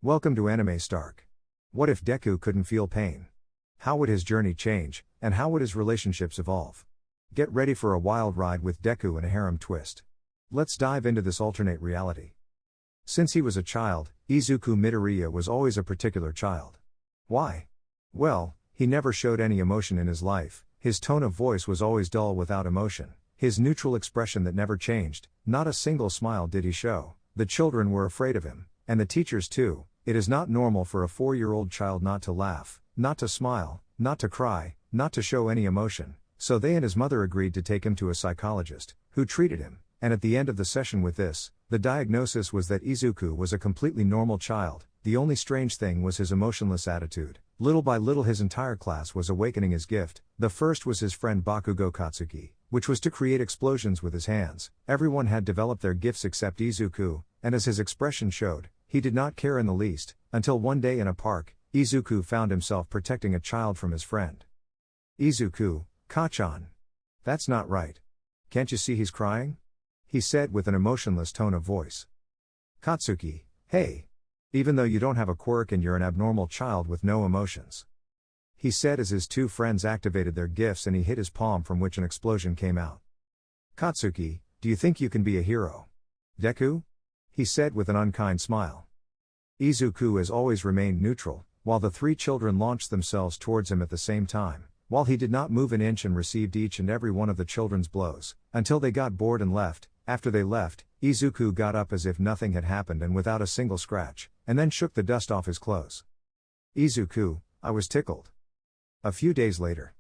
Welcome to Anime Stark. What if Deku couldn't feel pain? How would his journey change, and how would his relationships evolve? Get ready for a wild ride with Deku and a harem twist. Let's dive into this alternate reality. Since he was a child, Izuku Midoriya was always a particular child. Why? Well, he never showed any emotion in his life, his tone of voice was always dull without emotion, his neutral expression that never changed, not a single smile did he show. The children were afraid of him, and the teachers too. It is not normal for a 4-year-old child not to laugh, not to smile, not to cry, not to show any emotion, so they and his mother agreed to take him to a psychologist, who treated him, and at the end of the session with this, the diagnosis was that Izuku was a completely normal child. The only strange thing was his emotionless attitude. Little by little his entire class was awakening his gift. The first was his friend Bakugo Katsuki, which was to create explosions with his hands. Everyone had developed their gifts except Izuku, and as his expression showed, he did not care in the least, until one day in a park, Izuku found himself protecting a child from his friend. Izuku, Kachan. That's not right. Can't you see he's crying? He said with an emotionless tone of voice. Katsuki, hey. Even though you don't have a quirk and you're an abnormal child with no emotions. He said as his two friends activated their gifts and he hit his palm from which an explosion came out. Katsuki, do you think you can be a hero? Deku? He said with an unkind smile. Izuku has always remained neutral, while the three children launched themselves towards him at the same time, while he did not move an inch and received each and every one of the children's blows, until they got bored and left. After they left, Izuku got up as if nothing had happened and without a single scratch, and then shook the dust off his clothes. Izuku, I was tickled. A few days later,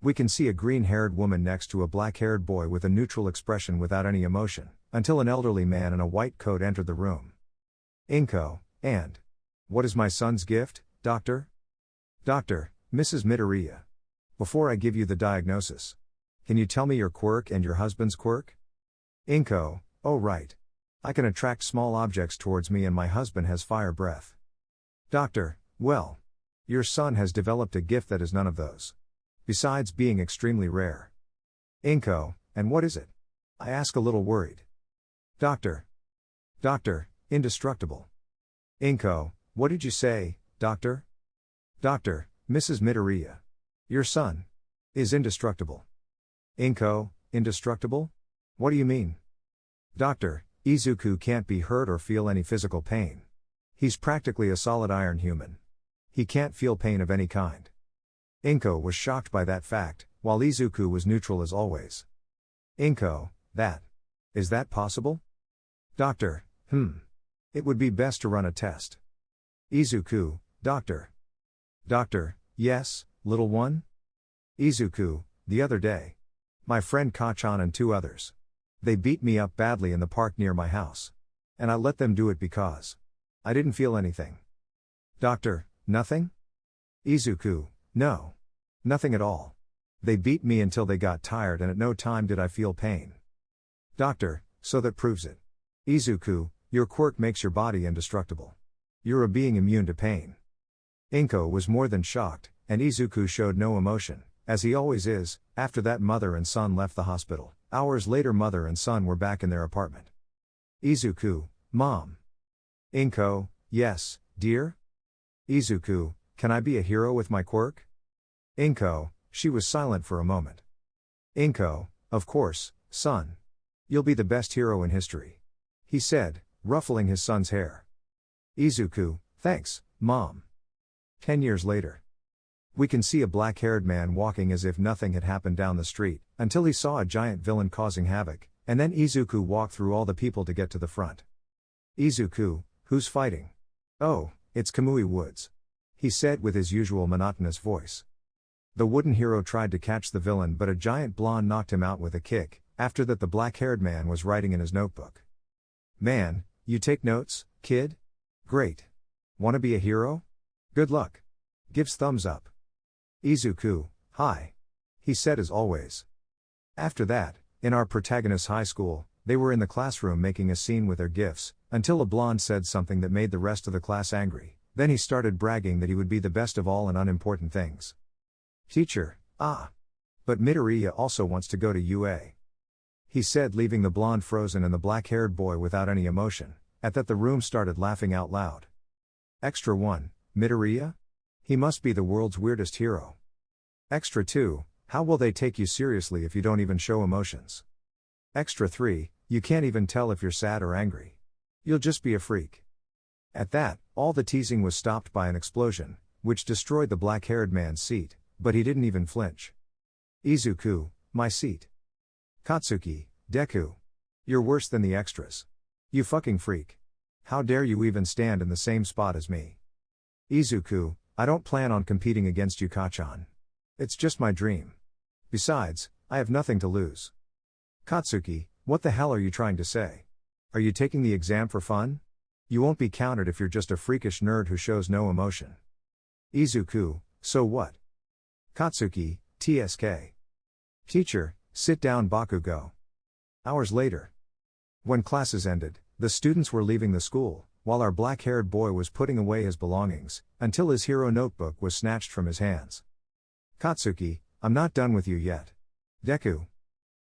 we can see a green-haired woman next to a black-haired boy with a neutral expression without any emotion, until an elderly man in a white coat entered the room. Inko, and what is my son's gift, doctor? Doctor, Mrs. Midoriya. Before I give you the diagnosis, can you tell me your quirk and your husband's quirk? Inko, oh right. I can attract small objects towards me and my husband has fire breath. Doctor, well, your son has developed a gift that is none of those. Besides being extremely rare. Inko, and what is it? I ask a little worried. Doctor, indestructible. Inko, what did you say, doctor? Doctor, Mrs. Midoriya. Your son is indestructible. Inko, indestructible? What do you mean? Doctor, Izuku can't be hurt or feel any physical pain. He's practically a solid iron human. He can't feel pain of any kind. Inko was shocked by that fact, while Izuku was neutral as always. Inko, is that possible? Doctor, it would be best to run a test. Izuku, doctor, yes, little one? Izuku, the other day. My friend Kachan and 2 others. They beat me up badly in the park near my house. And I let them do it because I didn't feel anything. Doctor, nothing? Izuku, no. Nothing at all. They beat me until they got tired and at no time did I feel pain. Doctor, so that proves it. Izuku, your quirk makes your body indestructible. You're a being immune to pain. Inko was more than shocked, and Izuku showed no emotion, as he always is. After that, mother and son left the hospital. Hours later, mother and son were back in their apartment. Izuku, Mom. Inko, yes, dear? Izuku, can I be a hero with my quirk? Inko, she was silent for a moment. Inko, of course, son. You'll be the best hero in history. He said, ruffling his son's hair. Izuku, thanks, Mom. 10 years later. We can see a black-haired man walking as if nothing had happened down the street, until he saw a giant villain causing havoc, and then Izuku walked through all the people to get to the front. Izuku, who's fighting? Oh, it's Kamui Woods. He said with his usual monotonous voice. The wooden hero tried to catch the villain but a giant blonde knocked him out with a kick. After that, the black-haired man was writing in his notebook. Man, you take notes, kid? Great. Wanna be a hero? Good luck. Gives thumbs up. Izuku, hi. He said as always. After that, in our protagonist's high school, they were in the classroom making a scene with their gifts, until a blonde said something that made the rest of the class angry. Then he started bragging that he would be the best of all in unimportant things. Teacher, but Midoriya also wants to go to UA. He said, leaving the blonde frozen and the black-haired boy without any emotion. At that, the room started laughing out loud. Extra 1, Midoriya? He must be the world's weirdest hero. Extra 2, how will they take you seriously if you don't even show emotions? Extra 3, you can't even tell if you're sad or angry. You'll just be a freak. At that, all the teasing was stopped by an explosion, which destroyed the black-haired man's seat, but he didn't even flinch. Izuku, my seat. Katsuki, Deku. You're worse than the extras. You fucking freak. How dare you even stand in the same spot as me? Izuku, I don't plan on competing against you, Kachan. It's just my dream. Besides, I have nothing to lose. Katsuki, what the hell are you trying to say? Are you taking the exam for fun? You won't be counted if you're just a freakish nerd who shows no emotion. Izuku, so what? Katsuki, TSK. Teacher, sit down, Bakugo. Hours later. When classes ended, the students were leaving the school, while our black-haired boy was putting away his belongings, until his hero notebook was snatched from his hands. Katsuki, I'm not done with you yet. Deku.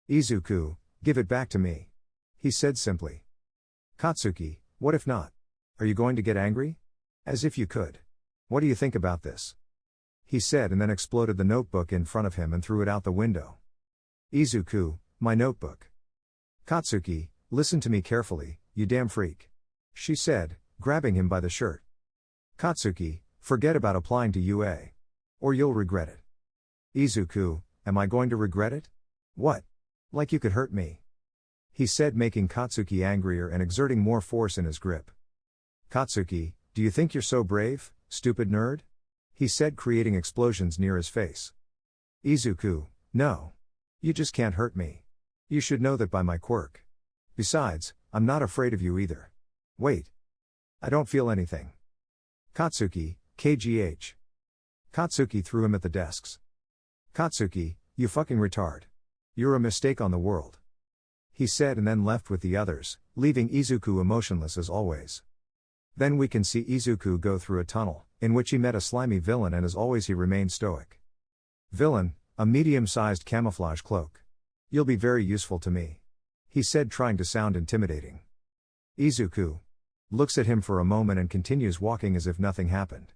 Izuku, give it back to me. He said simply. Katsuki, what if not? Are you going to get angry? As if you could. What do you think about this? He said and then exploded the notebook in front of him and threw it out the window. Izuku, my notebook. Katsuki, listen to me carefully, you damn freak. She said, grabbing him by the shirt. Katsuki, forget about applying to UA. Or you'll regret it. Izuku, am I going to regret it? What? Like you could hurt me. He said, making Katsuki angrier and exerting more force in his grip. Katsuki, do you think you're so brave, stupid nerd? He said, creating explosions near his face. Izuku, no. You just can't hurt me. You should know that by my quirk. Besides, I'm not afraid of you either. Wait. I don't feel anything. Katsuki, KGH. Katsuki threw him at the desks. Katsuki, you fucking retard. You're a mistake on the world. He said and then left with the others, leaving Izuku emotionless as always. Then we can see Izuku go through a tunnel, in which he met a slimy villain, and as always he remained stoic. Villain, a medium-sized camouflage cloak. You'll be very useful to me. He said, trying to sound intimidating. Izuku looks at him for a moment and continues walking as if nothing happened.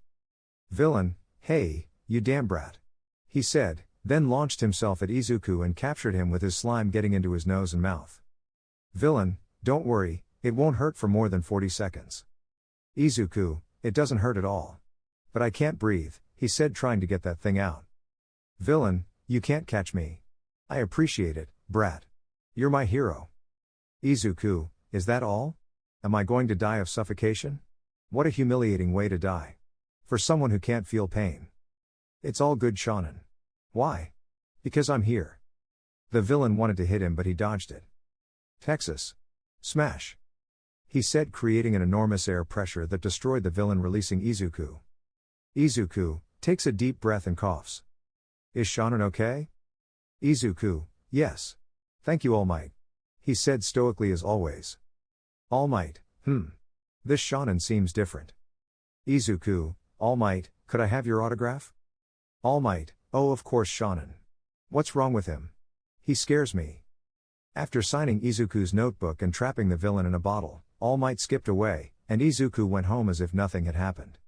Villain, hey, you damn brat. He said, then launched himself at Izuku and captured him with his slime getting into his nose and mouth. Villain, don't worry, it won't hurt for more than 40 seconds. Izuku, it doesn't hurt at all. But I can't breathe, he said, trying to get that thing out. Villain, you can't catch me. I appreciate it, brat. You're my hero. Izuku, is that all? Am I going to die of suffocation? What a humiliating way to die. For someone who can't feel pain. It's all good, shonen. Why? Because I'm here. The villain wanted to hit him but he dodged it. Texas. Smash. He said, creating an enormous air pressure that destroyed the villain, releasing Izuku. Izuku takes a deep breath and coughs. Is shonen okay? Izuku, yes. Thank you, All Might. He said stoically as always. All Might, This shonen seems different. Izuku, All Might, could I have your autograph? All Might, oh of course shonen. What's wrong with him? He scares me. After signing Izuku's notebook and trapping the villain in a bottle, All Might skipped away, and Izuku went home as if nothing had happened.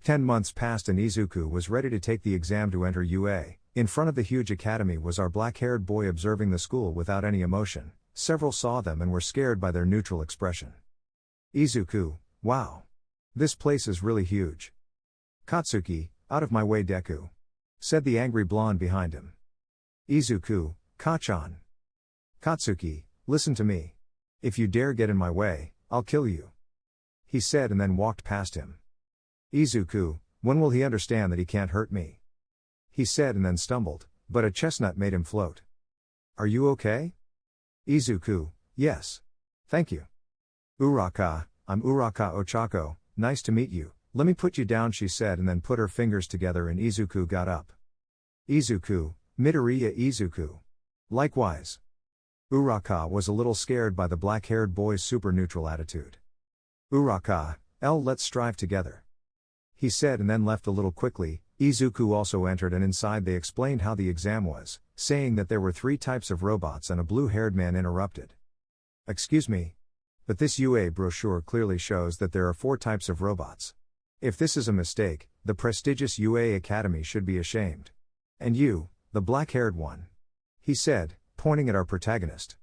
10 months passed and Izuku was ready to take the exam to enter UA. In front of the huge academy was our black-haired boy observing the school without any emotion. Several saw them and were scared by their neutral expression. Izuku, wow. This place is really huge. Katsuki, out of my way, Deku. Said the angry blonde behind him. Izuku, Kachan. Katsuki, listen to me. If you dare get in my way, I'll kill you. He said and then walked past him. Izuku, when will he understand that he can't hurt me? He said and then stumbled, but a chestnut made him float. Are you okay? Izuku, yes. Thank you. Uraka, I'm Uraka Ochako, nice to meet you, let me put you down, she said and then put her fingers together and Izuku got up. Izuku, Midoriya Izuku. Likewise. Uraka was a little scared by the black-haired boy's super neutral attitude. Uraka, let's strive together. He said and then left a little quickly. Izuku also entered and inside they explained how the exam was, saying that there were 3 types of robots and a blue-haired man interrupted. Excuse me? But this UA brochure clearly shows that there are 4 types of robots. If this is a mistake, the prestigious UA Academy should be ashamed. And you, the black-haired one. He said, pointing at our protagonist.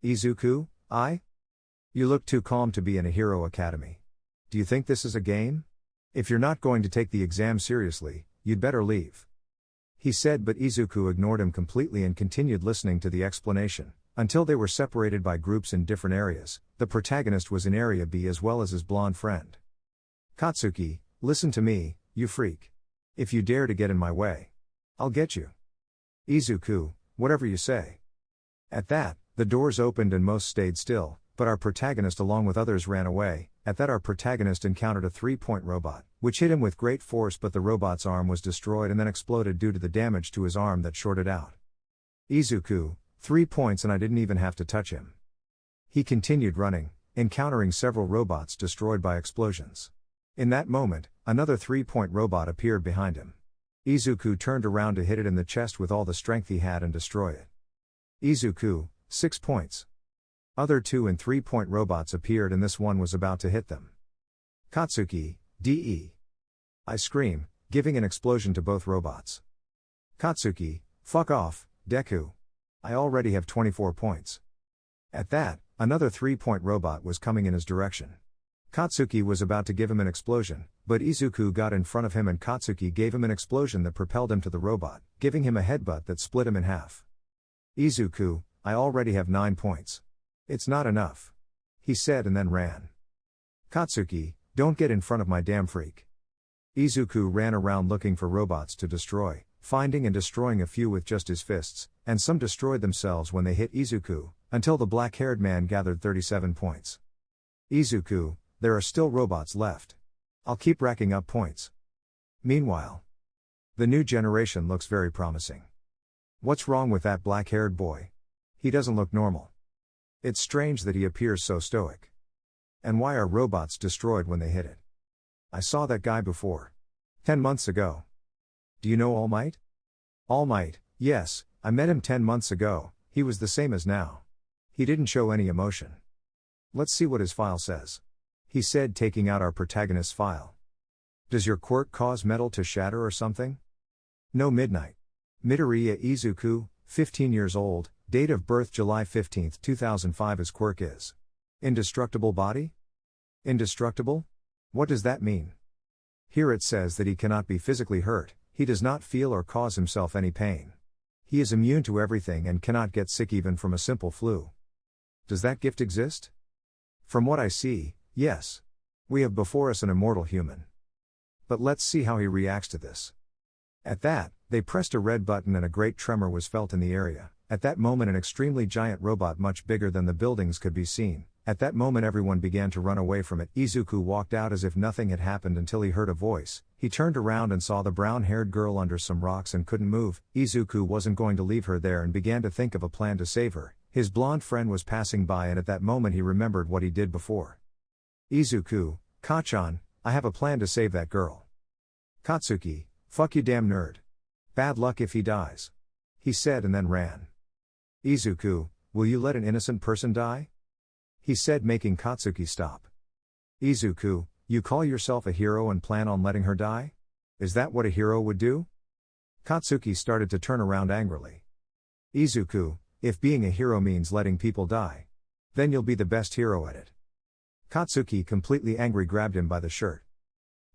Izuku, I? You look too calm to be in a hero academy. Do you think this is a game? If you're not going to take the exam seriously, you'd better leave. He said, but Izuku ignored him completely and continued listening to the explanation. Until they were separated by groups in different areas. The protagonist was in Area B as well as his blonde friend. Katsuki, listen to me, you freak. If you dare to get in my way, I'll get you. Izuku, whatever you say. At that, the doors opened and most stayed still, but our protagonist along with others ran away. At that our protagonist encountered a 3-point robot, which hit him with great force, but the robot's arm was destroyed and then exploded due to the damage to his arm that shorted out. Izuku, 3 points and I didn't even have to touch him. He continued running, encountering several robots destroyed by explosions. In that moment, another 3-point robot appeared behind him. Izuku turned around to hit it in the chest with all the strength he had and destroy it. Izuku, 6 points. Other 2 and 3-point robots appeared and this one was about to hit them. Katsuki, DE. I scream, giving an explosion to both robots. Katsuki, fuck off, Deku. I already have 24 points. At that, another 3-point robot was coming in his direction. Katsuki was about to give him an explosion, but Izuku got in front of him and Katsuki gave him an explosion that propelled him to the robot, giving him a headbutt that split him in half. Izuku, I already have 9 points. It's not enough. He said and then ran. Katsuki, don't get in front of my damn freak. Izuku ran around looking for robots to destroy, finding and destroying a few with just his fists, and some destroyed themselves when they hit Izuku, until the black-haired man gathered 37 points. Izuku, there are still robots left. I'll keep racking up points. Meanwhile, the new generation looks very promising. What's wrong with that black-haired boy? He doesn't look normal. It's strange that he appears so stoic. And why are robots destroyed when they hit it? I saw that guy before. 10 months ago. Do you know All Might? All Might, yes, I met him 10 months ago, he was the same as now. He didn't show any emotion. Let's see what his file says. He said, taking out our protagonist's file. Does your quirk cause metal to shatter or something? No. Midnight. Midoriya Izuku, 15 years old, date of birth July 15, 2005. His quirk is indestructible body? Indestructible? What does that mean? Here it says that he cannot be physically hurt, he does not feel or cause himself any pain. He is immune to everything and cannot get sick even from a simple flu. Does that gift exist? From what I see, yes. We have before us an immortal human. But let's see how he reacts to this. At that, they pressed a red button and a great tremor was felt in the area. At that moment an extremely giant robot much bigger than the buildings could be seen. At that moment everyone began to run away from it. Izuku walked out as if nothing had happened until he heard a voice. He turned around and saw the brown-haired girl under some rocks and couldn't move. Izuku wasn't going to leave her there and began to think of a plan to save her. His blonde friend was passing by and at that moment he remembered what he did before. Izuku, Kachan, I have a plan to save that girl. Katsuki, fuck you damn nerd. Bad luck if he dies. He said and then ran. Izuku, will you let an innocent person die? He said, making Katsuki stop. Izuku, you call yourself a hero and plan on letting her die? Is that what a hero would do? Katsuki started to turn around angrily. Izuku, if being a hero means letting people die, then you'll be the best hero at it. Katsuki, completely angry, grabbed him by the shirt.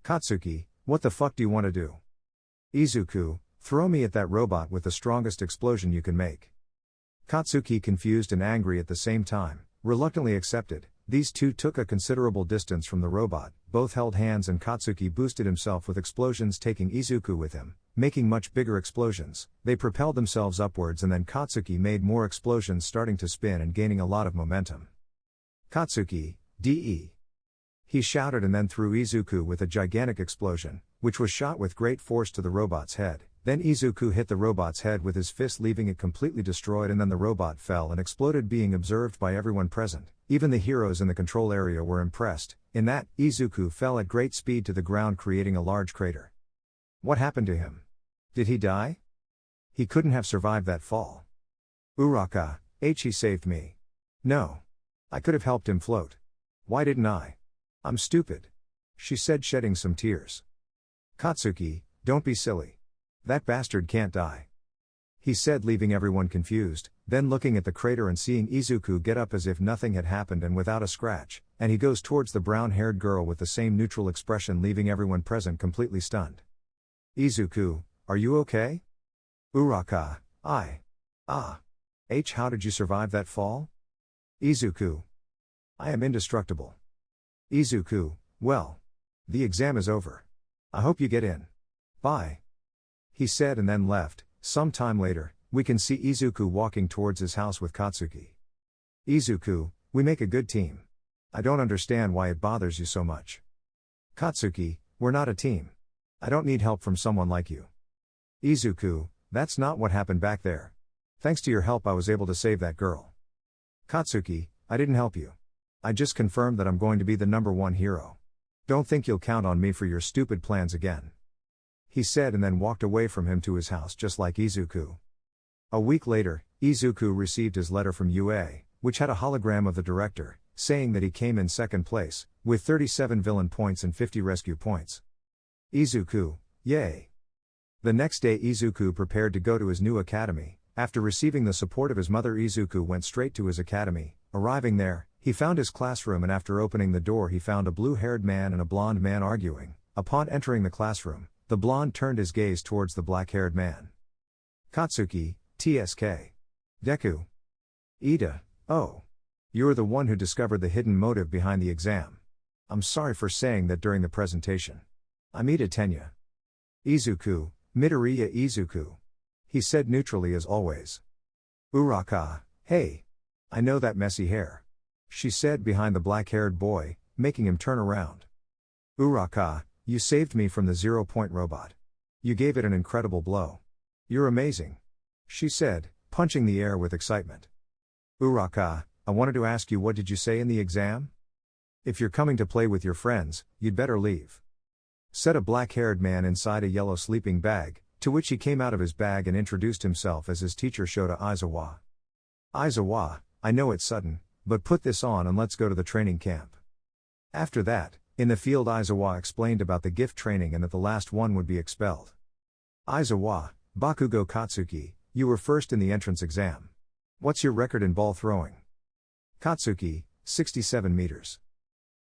Katsuki, what the fuck do you want to do? Izuku, throw me at that robot with the strongest explosion you can make. Katsuki, confused and angry at the same time, reluctantly accepted. These two took a considerable distance from the robot, both held hands and Katsuki boosted himself with explosions, taking Izuku with him, making much bigger explosions. They propelled themselves upwards and then Katsuki made more explosions, starting to spin and gaining a lot of momentum. Katsuki, DE. He shouted and then threw Izuku with a gigantic explosion, which was shot with great force to the robot's head. Then Izuku hit the robot's head with his fist, leaving it completely destroyed, and then the robot fell and exploded, being observed by everyone present. Even the heroes in the control area were impressed. In that, Izuku fell at great speed to the ground, creating a large crater. What happened to him? Did he die? He couldn't have survived that fall. Uraka, he saved me. No. I could have helped him float. Why didn't I? I'm stupid. she said, shedding some tears. Katsuki, don't be silly. That bastard can't die. He said, leaving everyone confused, then looking at the crater and seeing Izuku get up as if nothing had happened and without a scratch, and he goes towards the brown-haired girl with the same neutral expression, leaving everyone present completely stunned. Izuku, are you okay? Uraka, how did you survive that fall? Izuku. I am indestructible. Izuku, well. The exam is over. I hope you get in. Bye. He said and then left. Some time later, we can see Izuku walking towards his house with Katsuki. Izuku, we make a good team. I don't understand why it bothers you so much. Katsuki, we're not a team. I don't need help from someone like you. Izuku, that's not what happened back there. Thanks to your help I was able to save that girl. Katsuki, I didn't help you. I just confirmed that I'm going to be the #1 hero. Don't think you'll count on me for your stupid plans again. He said and then walked away from him to his house just like Izuku. A week later, Izuku received his letter from UA, which had a hologram of the director, saying that he came in second place, with 37 villain points and 50 rescue points. Izuku, yay! The next day Izuku prepared to go to his new academy. After receiving the support of his mother, Izuku went straight to his academy. Arriving there, he found his classroom, and after opening the door he found a blue-haired man and a blonde man arguing. Upon entering the classroom, the blonde turned his gaze towards the black-haired man. Katsuki, TSK. Deku. Ida, oh. You're the one who discovered the hidden motive behind the exam. I'm sorry for saying that during the presentation. I'm Ida Tenya. Izuku, Midoriya Izuku. He said neutrally as always. Uraka, hey. I know that messy hair. She said behind the black-haired boy, making him turn around. Uraka, you saved me from the 0-point robot. You gave it an incredible blow. You're amazing. She said, punching the air with excitement. Uraka, I wanted to ask you, what did you say in the exam? If you're coming to play with your friends, you'd better leave. Said a black-haired man inside a yellow sleeping bag, to which he came out of his bag and introduced himself as his teacher Shota Aizawa. Aizawa, I know it's sudden, but put this on and let's go to the training camp. After that, in the field Aizawa explained about the gift training and that the last one would be expelled. Aizawa, Bakugo Katsuki, you were first in the entrance exam. What's your record in ball throwing? Katsuki, 67 meters.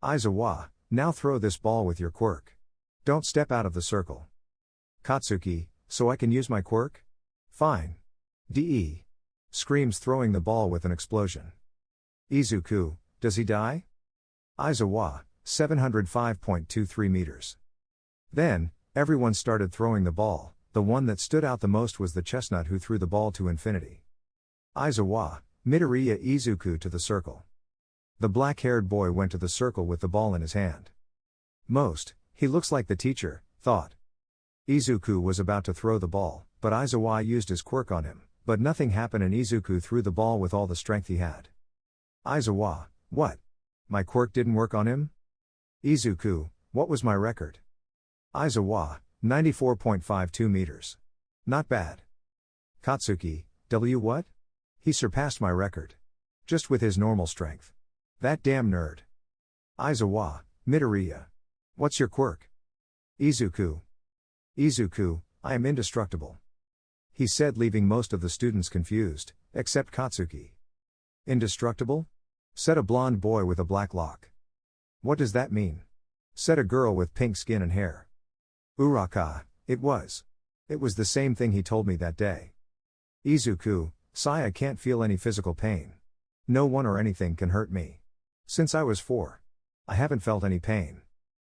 Aizawa, now throw this ball with your quirk. Don't step out of the circle. Katsuki, so I can use my quirk? Fine. DE. Screams, throwing the ball with an explosion. Izuku, does he die? Aizawa, 705.23 meters. Then, everyone started throwing the ball. The one that stood out the most was the chestnut, who threw the ball to infinity. Aizawa, Midoriya Izuku to the circle. The black-haired boy went to the circle with the ball in his hand. He looks like the teacher, thought. Izuku was about to throw the ball, but Aizawa used his quirk on him, but nothing happened and Izuku threw the ball with all the strength he had. Aizawa, what? My quirk didn't work on him? Izuku, what was my record? Aizawa, 94.52 meters. Not bad. Katsuki, what? He surpassed my record. Just with his normal strength. That damn nerd. Aizawa, Midoriya. What's your quirk? Izuku, I am indestructible. He said, leaving most of the students confused, except Katsuki. Indestructible? Said a blonde boy with a black lock. What does that mean? Said a girl with pink skin and hair. Uraka, it was the same thing he told me that day. Izuku, I can't feel any physical pain. No one or anything can hurt me. Since I was 4. I haven't felt any pain.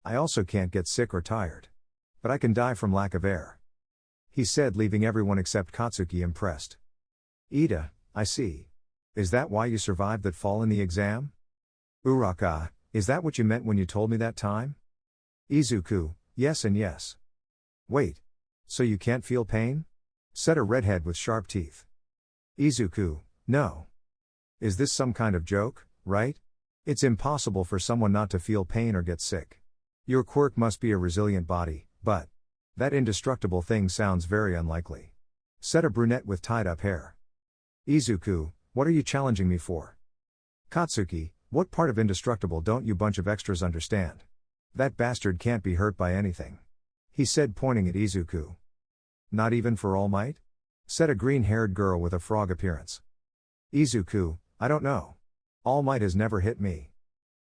I also can't get sick or tired. But I can die from lack of air. He said, leaving everyone except Katsuki impressed. Ida, I see. Is that why you survived that fall in the exam? Uraka, is that what you meant when you told me that time? Izuku, yes and yes. Wait. So you can't feel pain? Said a redhead with sharp teeth. Izuku, no. Is this some kind of joke, right? It's impossible for someone not to feel pain or get sick. Your quirk must be a resilient body, but that indestructible thing sounds very unlikely. Said a brunette with tied-up hair. Izuku, what are you challenging me for? Katsuki, what part of indestructible don't you bunch of extras understand? That bastard can't be hurt by anything. He said, pointing at Izuku. Not even for All Might? Said a green-haired girl with a frog appearance. Izuku, I don't know. All Might has never hit me.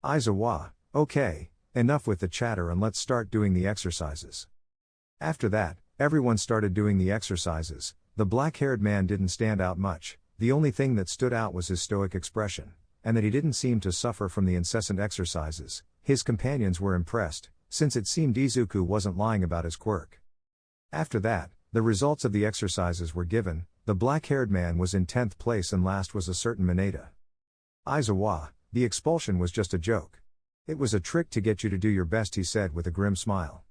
Aizawa, okay, enough with the chatter and let's start doing the exercises. After that, everyone started doing the exercises. The black-haired man didn't stand out much. The only thing that stood out was his stoic expression, and that he didn't seem to suffer from the incessant exercises. His companions were impressed, since it seemed Izuku wasn't lying about his quirk. After that, the results of the exercises were given. The black-haired man was in 10th place and last was a certain Mineta. Aizawa, the expulsion was just a joke. It was a trick to get you to do your best, he said with a grim smile.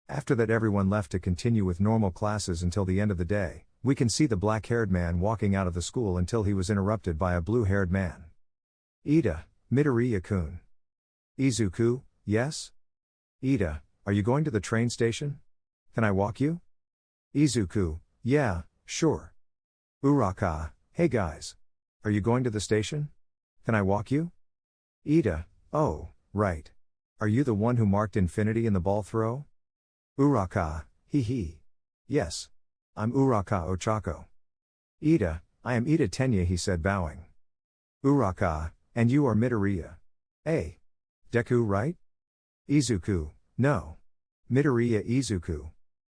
After that, everyone left to continue with normal classes until the end of the day. We can see the black-haired man walking out of the school until he was interrupted by a blue-haired man. Ida, Midoriya-kun. Izuku, yes? Ida, are you going to the train station? Can I walk you? Izuku, yeah, sure. Uraka, hey guys. Are you going to the station? Can I walk you? Ida, oh, right. Are you the one who marked infinity in the ball throw? Uraka, hee hee. Yes. I'm Uraka Ochako. Ida, I am Ida Tenya, he said, bowing. Uraka, and you are Midoriya. Eh? Deku, right? Izuku, no. Midoriya Izuku.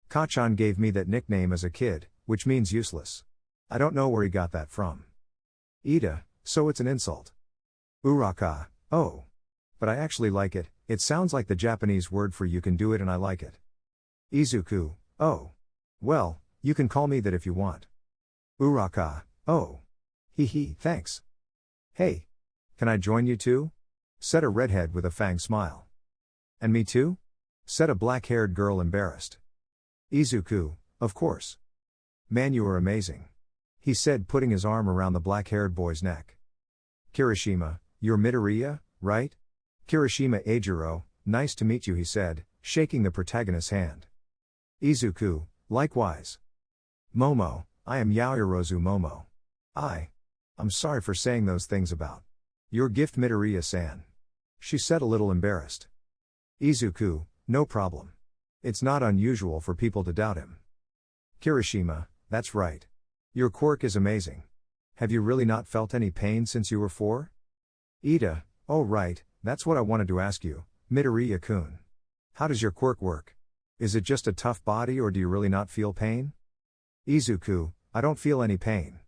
Kachan gave me that nickname as a kid, which means useless. I don't know where he got that from. Ida, so it's an insult. Uraka, oh. But I actually like it, it sounds like the Japanese word for you can do it and I like it. Izuku, oh. Well, you can call me that if you want. Uraka, oh. Hee hee, thanks. Hey. Can I join you too? Said a redhead with a fang smile. And me too? Said a black-haired girl embarrassed. Izuku, of course. Man, you are amazing. He said, putting his arm around the black-haired boy's neck. Kirishima, you're Midoriya, right? Kirishima Eijiro, nice to meet you, he said, shaking the protagonist's hand. Izuku, likewise. Momo, I am Yaoyorozu Momo. I'm sorry for saying those things about your gift, Midoriya-san. She said, a little embarrassed. Izuku, no problem. It's not unusual for people to doubt him. Kirishima, that's right. Your quirk is amazing. Have you really not felt any pain since you were 4? Ida, oh right, that's what I wanted to ask you, Midoriya-kun. How does your quirk work? Is it just a tough body or do you really not feel pain? Izuku, I don't feel any pain.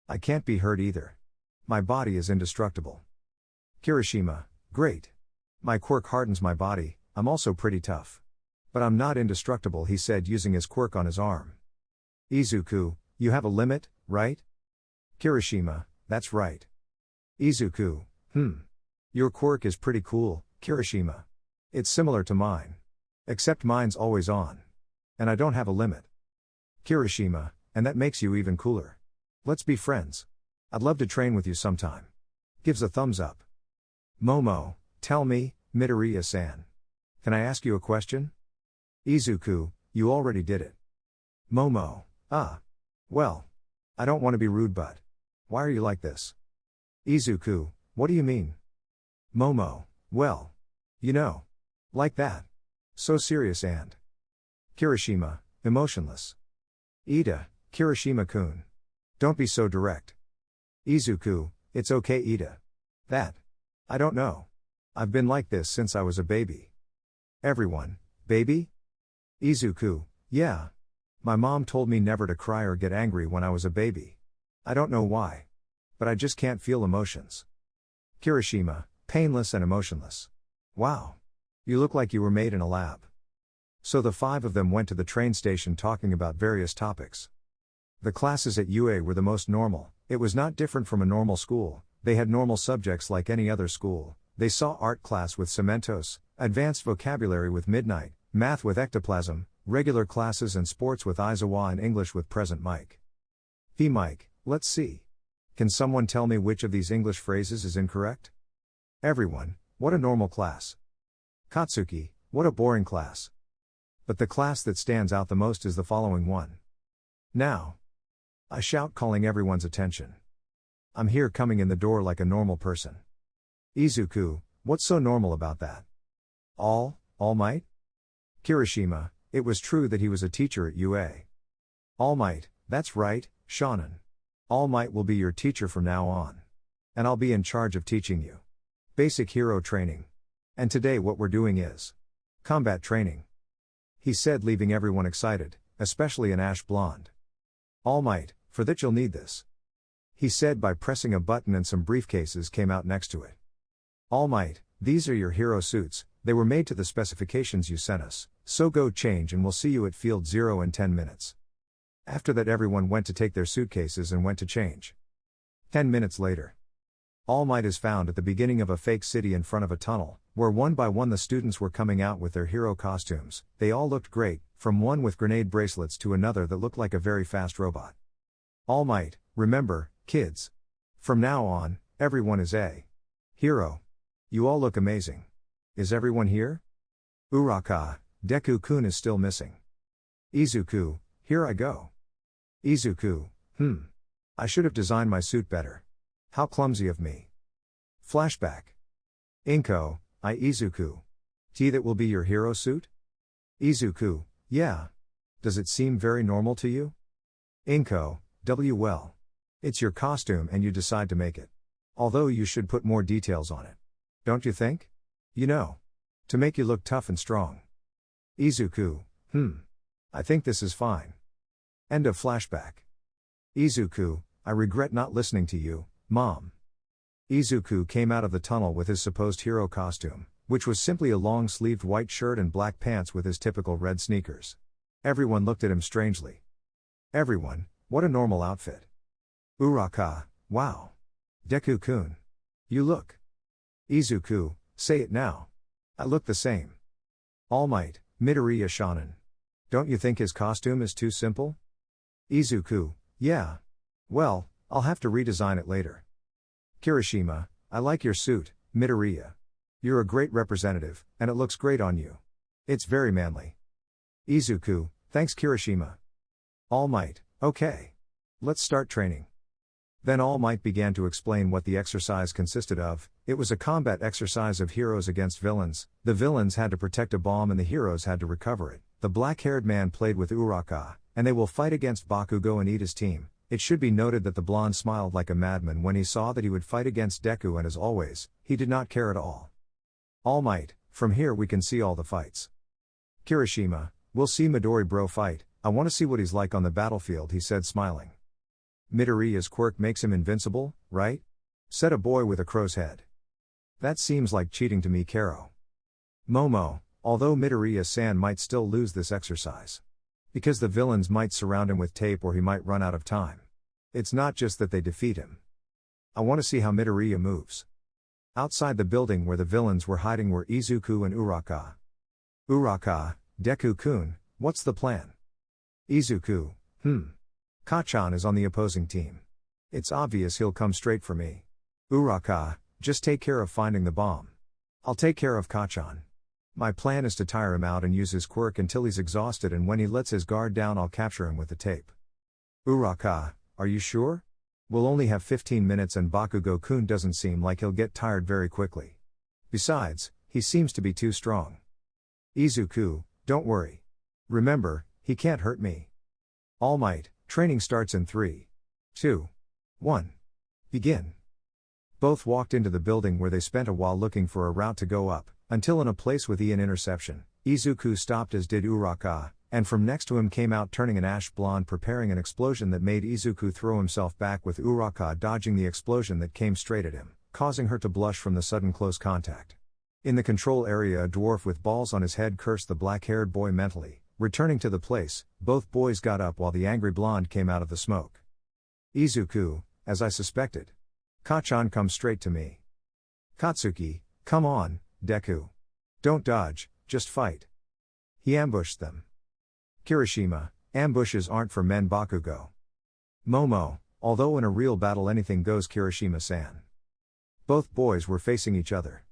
I can't be hurt either. My body is indestructible. Kirishima, great. My quirk hardens my body, I'm also pretty tough. But I'm not indestructible, he said, using his quirk on his arm. Izuku, you have a limit, right? Kirishima, that's right. Izuku, Your quirk is pretty cool, Kirishima. It's similar to mine. Except mine's always on. And I don't have a limit. Kirishima, and that makes you even cooler. Let's be friends. I'd love to train with you sometime. Gives a thumbs up. Momo, tell me, Midoriya-san. Can I ask you a question? Izuku, you already did it. Momo, well. I don't want to be rude, but why are you like this? Izuku, what do you mean? Momo, well. You know. Like that. So serious and Kirishima, emotionless. Ida, Kirishima-kun. Don't be so direct. Izuku, it's okay, Ida. I don't know. I've been like this since I was a baby. Everyone, baby? Izuku, yeah. My mom told me never to cry or get angry when I was a baby. I don't know why. But I just can't feel emotions. Kirishima, painless and emotionless. Wow. You look like you were made in a lab. So the 5 of them went to the train station talking about various topics. The classes at UA were the most normal. It was not different from a normal school. They had normal subjects like any other school. They saw art class with Cementos, advanced vocabulary with Midnight, math with Ectoplasm, regular classes and sports with Aizawa and English with Present Mike. Mike, let's see. Can someone tell me which of these English phrases is incorrect? Everyone, what a normal class. Katsuki, what a boring class. But the class that stands out the most is the following one. Now. I shout, calling everyone's attention. I'm here, coming in the door like a normal person. Izuku, what's so normal about that? All All Might? Kirishima, it was true that he was a teacher at UA. All Might, that's right, Shonen. All Might will be your teacher from now on. And I'll be in charge of teaching you basic hero training. And today what we're doing is combat training. He said, leaving everyone excited, especially an ash blonde. All Might, for that you'll need this. He said by pressing a button and some briefcases came out next to it. All Might, these are your hero suits, they were made to the specifications you sent us, so go change and we'll see you at Field 0 in 10 minutes. After that everyone went to take their suitcases and went to change. 10 minutes later. All Might is found at the beginning of a fake city in front of a tunnel, where one by one the students were coming out with their hero costumes. They all looked great, from one with grenade bracelets to another that looked like a very fast robot. All Might, remember, kids. From now on, everyone is a hero. You all look amazing. Is everyone here? Uraka, Deku-kun is still missing. Izuku, here I go. Izuku, I should have designed my suit better. How clumsy of me. Flashback. Inko, Izuku. That will be your hero suit? Izuku, yeah. Does it seem very normal to you? Inko, well. It's your costume and you decide to make it. Although you should put more details on it. Don't you think? You know. To make you look tough and strong. Izuku, I think this is fine. End of flashback. Izuku, I regret not listening to you, Mom. Izuku came out of the tunnel with his supposed hero costume, which was simply a long-sleeved white shirt and black pants with his typical red sneakers. Everyone looked at him strangely. Everyone, what a normal outfit. Uraka, wow. Deku-kun. You look. Izuku, say it now. I look the same. All Might, Midoriya Shonen. Don't you think his costume is too simple? Izuku, yeah. Well, I'll have to redesign it later. Kirishima, I like your suit, Midoriya. You're a great representative, and it looks great on you. It's very manly. Izuku, thanks Kirishima. All Might, okay. Let's start training. Then All Might began to explain what the exercise consisted of. It was a combat exercise of heroes against villains. The villains had to protect a bomb and the heroes had to recover it. The black-haired man played with Uraka, and they will fight against Bakugo and Iida's team. It should be noted that the blonde smiled like a madman when he saw that he would fight against Deku, and as always, he did not care at all. All Might, from here we can see all the fights. Kirishima, we'll see Midori bro fight, I want to see what he's like on the battlefield, he said smiling. Midoriya's quirk makes him invincible, right? Said a boy with a crow's head. That seems like cheating to me, Karo. Momo, although Midoriya-san might still lose this exercise. Because the villains might surround him with tape or he might run out of time. It's not just that they defeat him. I want to see how Midoriya moves. Outside the building where the villains were hiding were Izuku and Uraka. Uraka, Deku-kun, what's the plan? Izuku, Kachan is on the opposing team. It's obvious he'll come straight for me. Uraka, just take care of finding the bomb. I'll take care of Kachan. My plan is to tire him out and use his quirk until he's exhausted, and when he lets his guard down I'll capture him with the tape. Uraka, are you sure? We'll only have 15 minutes and Bakugo-kun doesn't seem like he'll get tired very quickly. Besides, he seems to be too strong. Izuku, don't worry. Remember, he can't hurt me. All Might, training starts in 3, 2, 1. Begin. Both walked into the building where they spent a while looking for a route to go up, until in a place with an intersection, Izuku stopped as did Uraka, and from next to him came out turning an ash blonde preparing an explosion that made Izuku throw himself back with Uraka dodging the explosion that came straight at him, causing her to blush from the sudden close contact. In the control area a dwarf with balls on his head cursed the black-haired boy mentally. Returning to the place, both boys got up while the angry blonde came out of the smoke. Izuku, as I suspected. Kachan comes straight to me. Katsuki, come on, Deku. Don't dodge, just fight. He ambushed them. Kirishima, ambushes aren't for men Bakugo. Momo, although in a real battle anything goes Kirishima-san. Both boys were facing each other.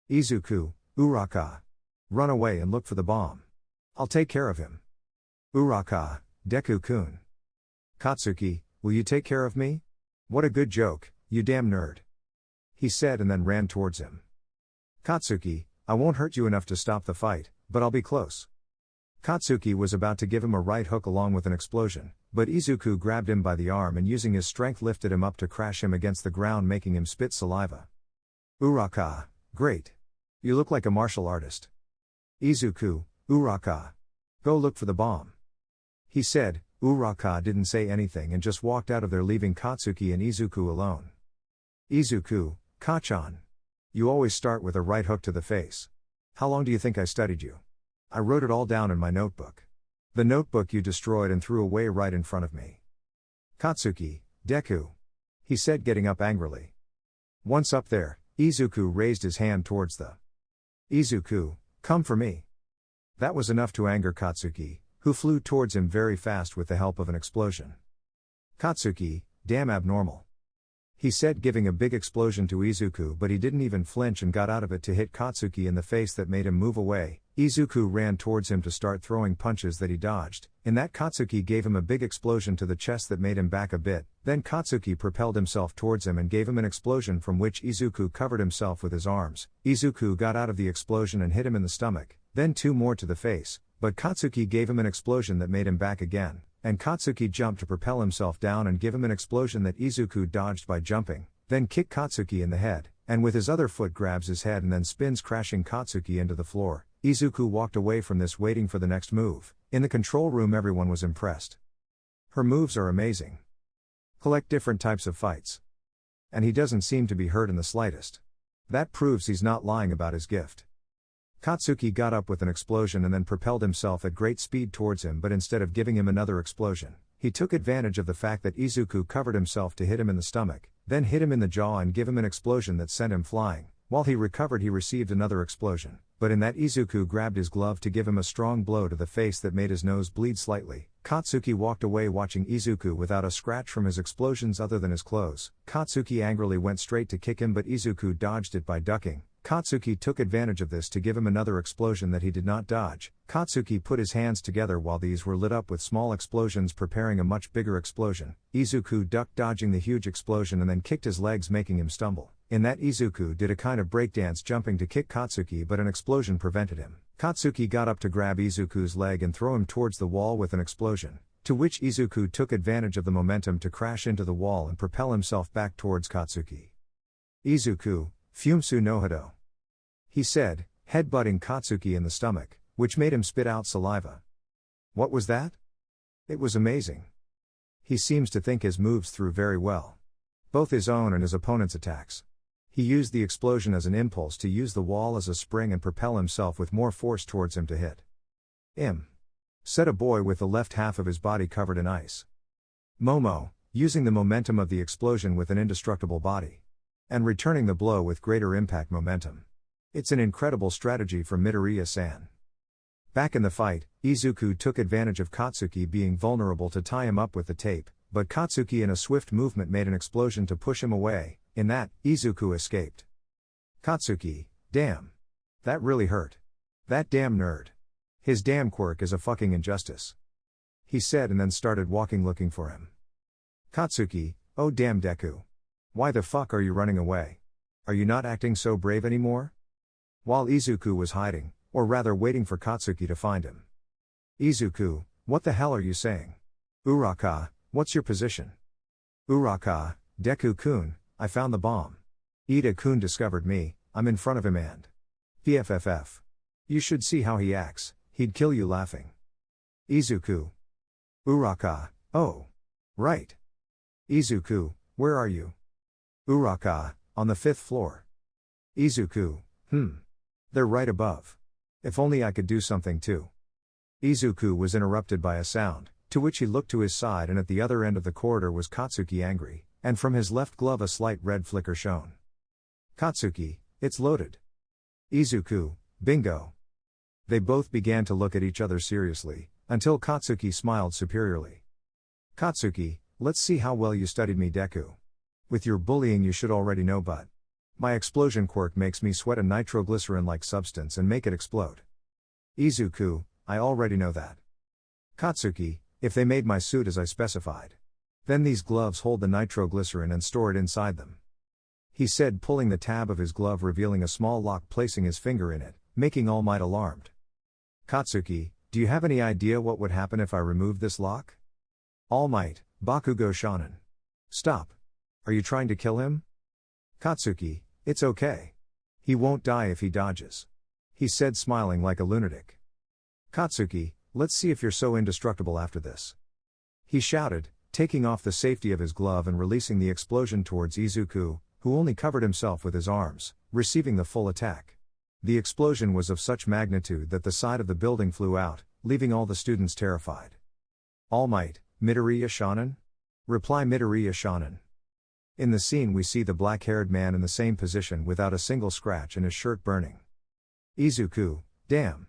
Izuku, Uraka. Run away and look for the bomb. I'll take care of him. Uraka, Deku-kun. Katsuki, will you take care of me? What a good joke, you damn nerd. He said and then ran towards him. Katsuki, I won't hurt you enough to stop the fight, but I'll be close. Katsuki was about to give him a right hook along with an explosion, but Izuku grabbed him by the arm and using his strength lifted him up to crash him against the ground, making him spit saliva. Uraka, great. You look like a martial artist. Izuku, Uraka. Go look for the bomb. He said. Uraka didn't say anything and just walked out of there, leaving Katsuki and Izuku alone. Izuku, Kachan. You always start with a right hook to the face. How long do you think I studied you? I wrote it all down in my notebook. The notebook you destroyed and threw away right in front of me. Katsuki, Deku. He said, getting up angrily. Once up there, Izuku raised his hand towards the. Izuku, come for me. That was enough to anger Katsuki, who flew towards him very fast with the help of an explosion. Katsuki, damn abnormal. He said, giving a big explosion to Izuku, but he didn't even flinch and got out of it to hit Katsuki in the face that made him move away. Izuku ran towards him to start throwing punches that he dodged. In that, Katsuki gave him a big explosion to the chest that made him back a bit. Then Katsuki propelled himself towards him and gave him an explosion from which Izuku covered himself with his arms. Izuku got out of the explosion and hit him in the stomach, then 2 more to the face, but Katsuki gave him an explosion that made him back again, and Katsuki jumped to propel himself down and give him an explosion that Izuku dodged by jumping, then kicked Katsuki in the head, and with his other foot grabs his head and then spins, crashing Katsuki into the floor. Izuku walked away from this waiting for the next move. In the control room everyone was impressed. Her moves are amazing. Collect different types of fights. And he doesn't seem to be hurt in the slightest. That proves he's not lying about his gift. Katsuki got up with an explosion and then propelled himself at great speed towards him, but instead of giving him another explosion, he took advantage of the fact that Izuku covered himself to hit him in the stomach, then hit him in the jaw and give him an explosion that sent him flying. While he recovered, he received another explosion, but in that Izuku grabbed his glove to give him a strong blow to the face that made his nose bleed slightly. Katsuki walked away watching Izuku without a scratch from his explosions other than his clothes. Katsuki angrily went straight to kick him, but Izuku dodged it by ducking. Katsuki took advantage of this to give him another explosion that he did not dodge. Katsuki put his hands together while these were lit up with small explosions, preparing a much bigger explosion. Izuku ducked, dodging the huge explosion, and then kicked his legs, making him stumble. In that, Izuku did a kind of breakdance, jumping to kick Katsuki, but an explosion prevented him. Katsuki got up to grab Izuku's leg and throw him towards the wall with an explosion, to which Izuku took advantage of the momentum to crash into the wall and propel himself back towards Katsuki. Izuku, Fumsu no Hado. He said, headbutting Katsuki in the stomach, which made him spit out saliva. What was that? It was amazing. He seems to think his moves through very well. Both his own and his opponent's attacks. He used the explosion as an impulse to use the wall as a spring and propel himself with more force towards him to hit. Said a boy with the left half of his body covered in ice. Momo, using the momentum of the explosion with an indestructible body. And returning the blow with greater impact momentum. It's an incredible strategy from Midoriya-san. Back in the fight, Izuku took advantage of Katsuki being vulnerable to tie him up with the tape, but Katsuki in a swift movement made an explosion to push him away. In that, Izuku escaped. Katsuki, damn. That really hurt. That damn nerd. His damn quirk is a fucking injustice. He said and then started walking looking for him. Katsuki, oh damn Deku. Why the fuck are you running away? Are you not acting so brave anymore? While Izuku was hiding, or rather waiting for Katsuki to find him. Izuku, what the hell are you saying? Uraka, what's your position? Uraka, Deku-kun, I found the bomb. Ida-kun discovered me, I'm in front of him and. PFFF. You should see how he acts, he'd kill you laughing. Izuku. Uraka, oh. Right. Izuku, where are you? Uraka, on the 5th floor. Izuku, They're right above. If only I could do something too. Izuku was interrupted by a sound, to which he looked to his side, and at the other end of the corridor was Katsuki, angry, and from his left glove a slight red flicker shone. Katsuki, it's loaded. Izuku, bingo. They both began to look at each other seriously, until Katsuki smiled superiorly. Katsuki, let's see how well you studied me, Deku. With your bullying you should already know, but my explosion quirk makes me sweat a nitroglycerin-like substance and make it explode. Izuku, I already know that. Katsuki, if they made my suit as I specified. Then these gloves hold the nitroglycerin and store it inside them. He said, pulling the tab of his glove revealing a small lock, placing his finger in it, making All Might alarmed. Katsuki, do you have any idea what would happen if I removed this lock? All Might, Bakugo Shonen. Stop. Are you trying to kill him? Katsuki, it's okay. He won't die if he dodges. He said, smiling like a lunatic. Katsuki, let's see if you're so indestructible after this. He shouted, taking off the safety of his glove and releasing the explosion towards Izuku, who only covered himself with his arms, receiving the full attack. The explosion was of such magnitude that the side of the building flew out, leaving all the students terrified. All Might, Midoriya Shonen? Reply Midoriya Shonen. In the scene we see the black-haired man in the same position without a single scratch and his shirt burning. Izuku, damn.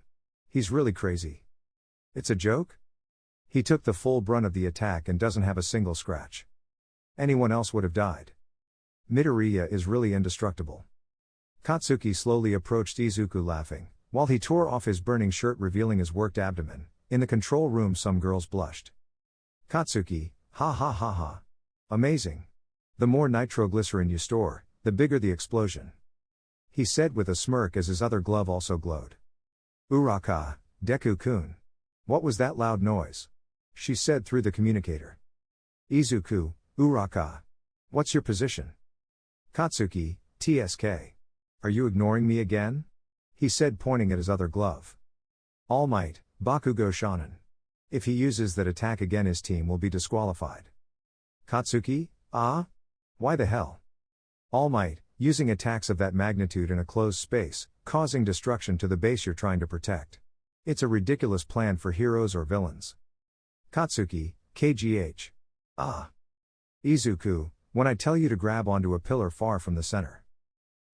He's really crazy. It's a joke? He took the full brunt of the attack and doesn't have a single scratch. Anyone else would have died. Midoriya is really indestructible. Katsuki slowly approached Izuku laughing, while he tore off his burning shirt revealing his worked abdomen. In the control room some girls blushed. Katsuki, ha ha ha ha. Amazing. The more nitroglycerin you store, the bigger the explosion. He said with a smirk as his other glove also glowed. Uraka, Deku-kun. What was that loud noise? She said through the communicator. Izuku, Uraka. What's your position? Katsuki, TSK. Are you ignoring me again? He said pointing at his other glove. All Might, Bakugo Shonen. If he uses that attack again his team will be disqualified. Katsuki, ah? Why the hell? All Might, using attacks of that magnitude in a closed space, causing destruction to the base you're trying to protect. It's a ridiculous plan for heroes or villains. Katsuki, KGH. Ah. Izuku, when I tell you to grab onto a pillar far from the center.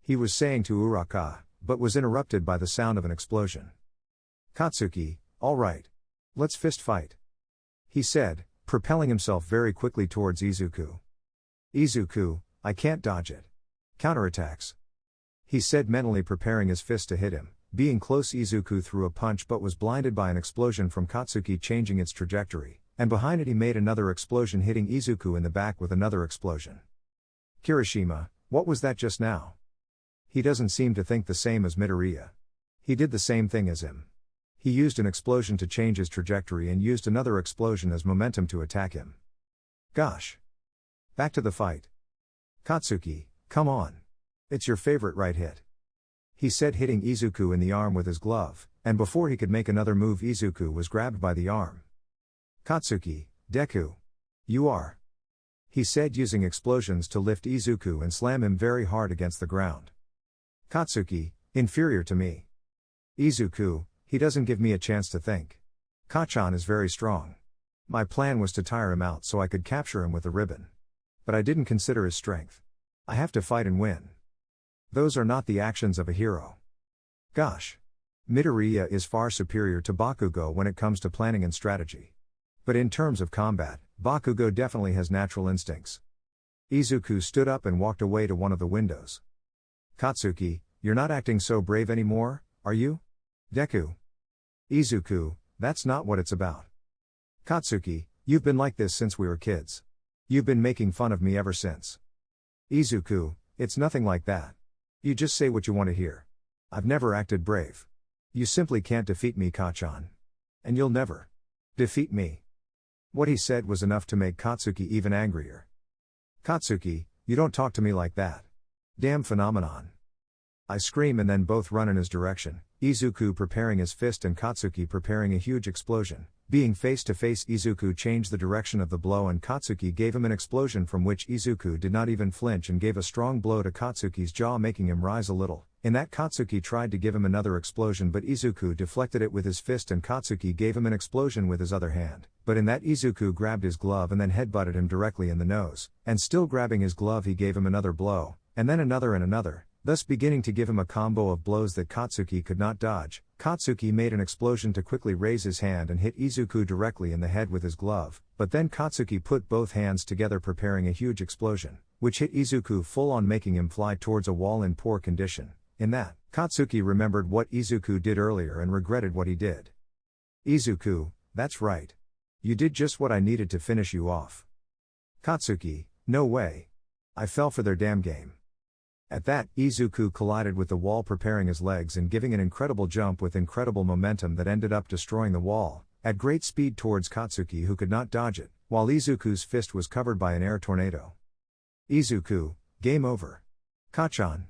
He was saying to Uraka, but was interrupted by the sound of an explosion. Katsuki, all right. Let's fist fight. He said, propelling himself very quickly towards Izuku. Izuku, I can't dodge it. Counterattacks. He said mentally preparing his fist to hit him. Being close Izuku threw a punch but was blinded by an explosion from Katsuki changing its trajectory, and behind it he made another explosion hitting Izuku in the back with another explosion. Kirishima, what was that just now? He doesn't seem to think the same as Midoriya. He did the same thing as him. He used an explosion to change his trajectory and used another explosion as momentum to attack him. Gosh. Back to the fight. Katsuki, come on. It's your favorite right hit. He said hitting Izuku in the arm with his glove, and before he could make another move Izuku was grabbed by the arm. Katsuki, Deku. You are. He said using explosions to lift Izuku and slam him very hard against the ground. Katsuki, inferior to me. Izuku, he doesn't give me a chance to think. Kachan is very strong. My plan was to tire him out so I could capture him with the ribbon. But I didn't consider his strength. I have to fight and win. Those are not the actions of a hero. Gosh. Midoriya is far superior to Bakugo when it comes to planning and strategy. But in terms of combat, Bakugo definitely has natural instincts. Izuku stood up and walked away to one of the windows. Katsuki, you're not acting so brave anymore, are you? Deku. Izuku, that's not what it's about. Katsuki, you've been like this since we were kids. You've been making fun of me ever since. Izuku, it's nothing like that. You just say what you want to hear. I've never acted brave. You simply can't defeat me, Kachan. And you'll never defeat me. What he said was enough to make Katsuki even angrier. Katsuki, you don't talk to me like that. Damn phenomenon. I scream and then both run in his direction, Izuku preparing his fist and Katsuki preparing a huge explosion. Being face to face, Izuku changed the direction of the blow and Katsuki gave him an explosion from which Izuku did not even flinch and gave a strong blow to Katsuki's jaw, making him rise a little. In that, Katsuki tried to give him another explosion but Izuku deflected it with his fist and Katsuki gave him an explosion with his other hand. But in that, Izuku grabbed his glove and then headbutted him directly in the nose, and still grabbing his glove he gave him another blow, and then another and another, thus beginning to give him a combo of blows that Katsuki could not dodge. Katsuki made an explosion to quickly raise his hand and hit Izuku directly in the head with his glove, but then Katsuki put both hands together preparing a huge explosion, which hit Izuku full on, making him fly towards a wall in poor condition. In that, Katsuki remembered what Izuku did earlier and regretted what he did. Izuku, that's right. You did just what I needed to finish you off. Katsuki, no way. I fell for their damn game. At that, Izuku collided with the wall, preparing his legs and giving an incredible jump with incredible momentum that ended up destroying the wall, at great speed towards Katsuki, who could not dodge it, while Izuku's fist was covered by an air tornado. "Izuku, game over. Kachan,"